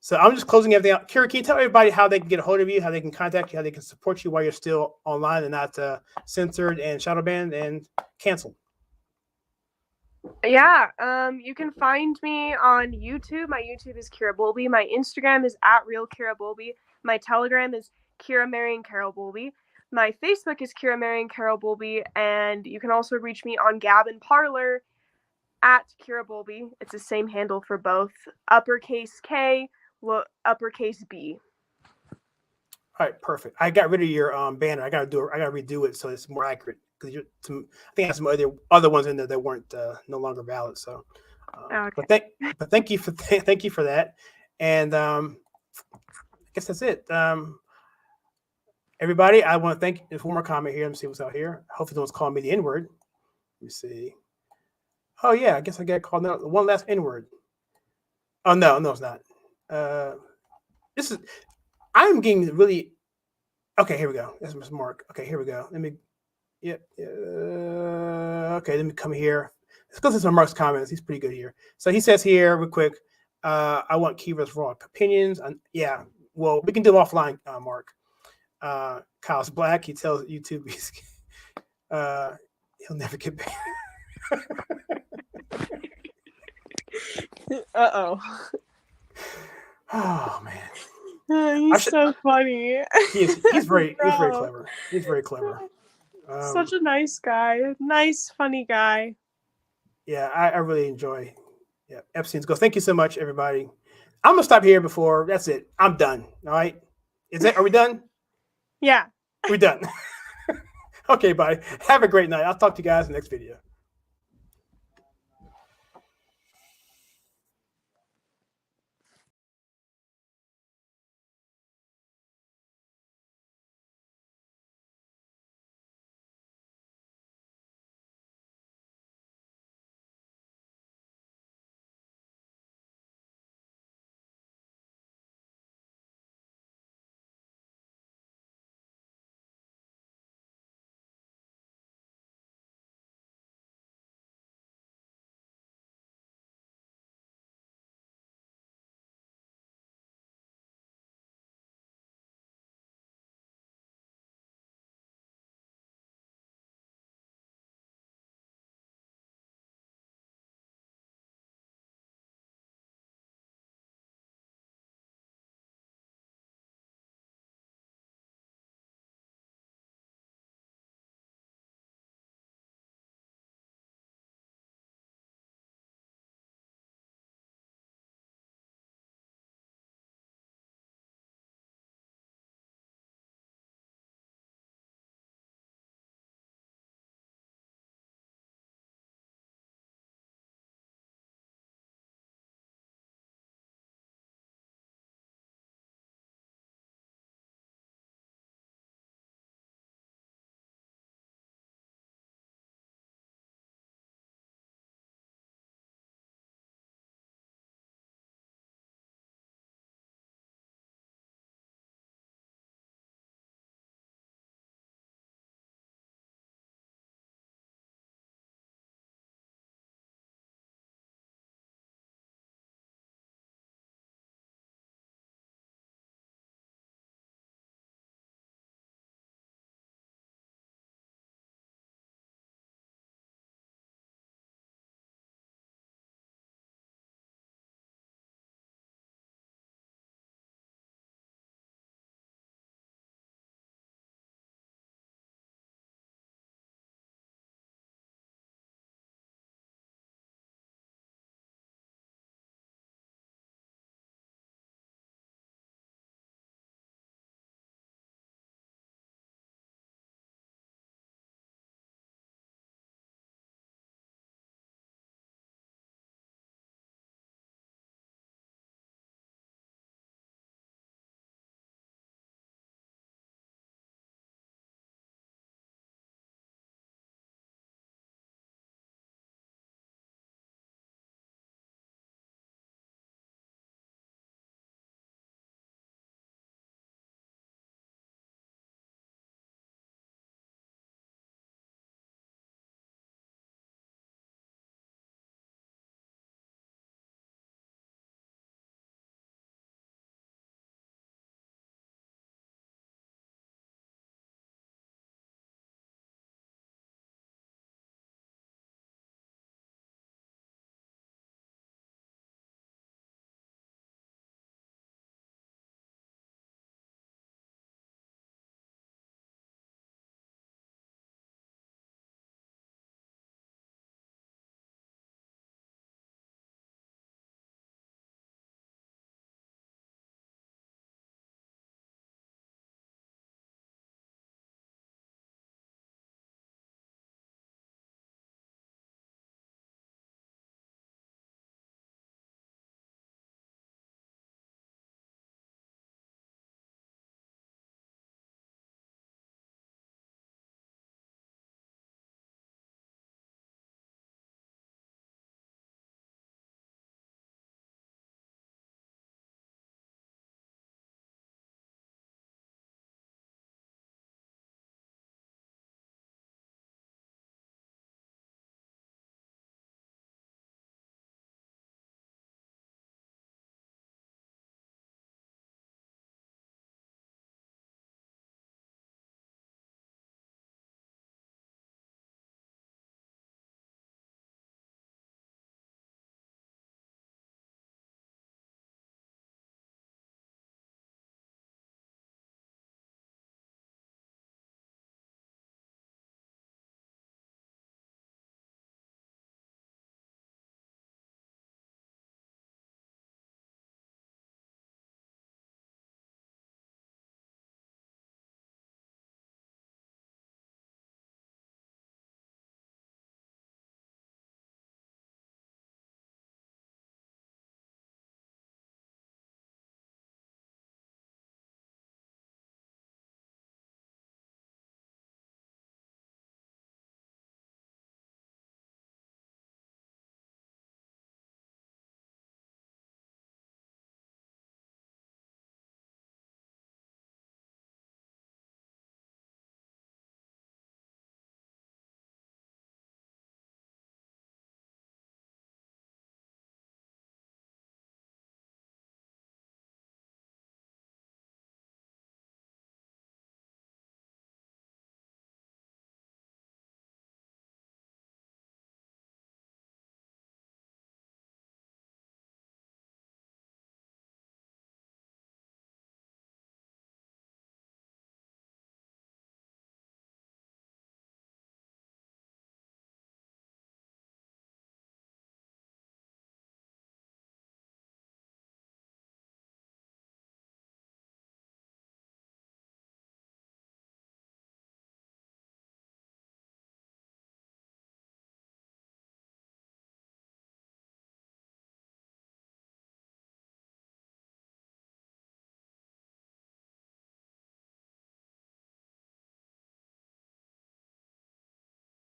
So I'm just closing everything out. Kyra, can you tell everybody how they can get a hold of you, how they can contact you, how they can support you while you're still online and not censored and shadow banned and canceled? Yeah, you can find me on YouTube. My YouTube is Kyra Bowlby. My Instagram is @RealKyraBowlby. My Telegram is Kyra Marion Carol Bowlby. My Facebook is Kyra Marion Carol Bowlby, and you can also reach me on Gab and Parler @Kyra Bowlby. It's the same handle for both. Uppercase K, uppercase B. All right, perfect. I got rid of your banner. I gotta redo it so it's more accurate because I think I have some other ones in there that weren't no longer valid. So, okay. but thank you for that. And I guess that's it. Everybody, I want to thank you. There's one more comment here. Let me see what's out here. Hopefully, no one's calling me the N-word. Let me see. Oh yeah, I guess I got called now. One last N-word. Oh no, it's not. I'm getting really. Okay, here we go. This is Mark. Okay, here we go. Let me. Yep. Okay, let me come here. Let's go to some of Mark's comments. He's pretty good here. So he says here, real quick. I want Kyra's raw opinions. Yeah. Well, we can do it offline, Mark. Kyle's black. He tells YouTube he'll never get banned. Uh-oh. Oh man. He's so funny. He's very clever. He's very clever. Such a nice guy. Nice, funny guy. Yeah, I really enjoy Epstein's Ghost. Thank you so much, everybody. I'm gonna stop here before that's it. I'm done. All right. Are we done? Yeah. We're done. Okay, bye. Have a great night. I'll talk to you guys in the next video.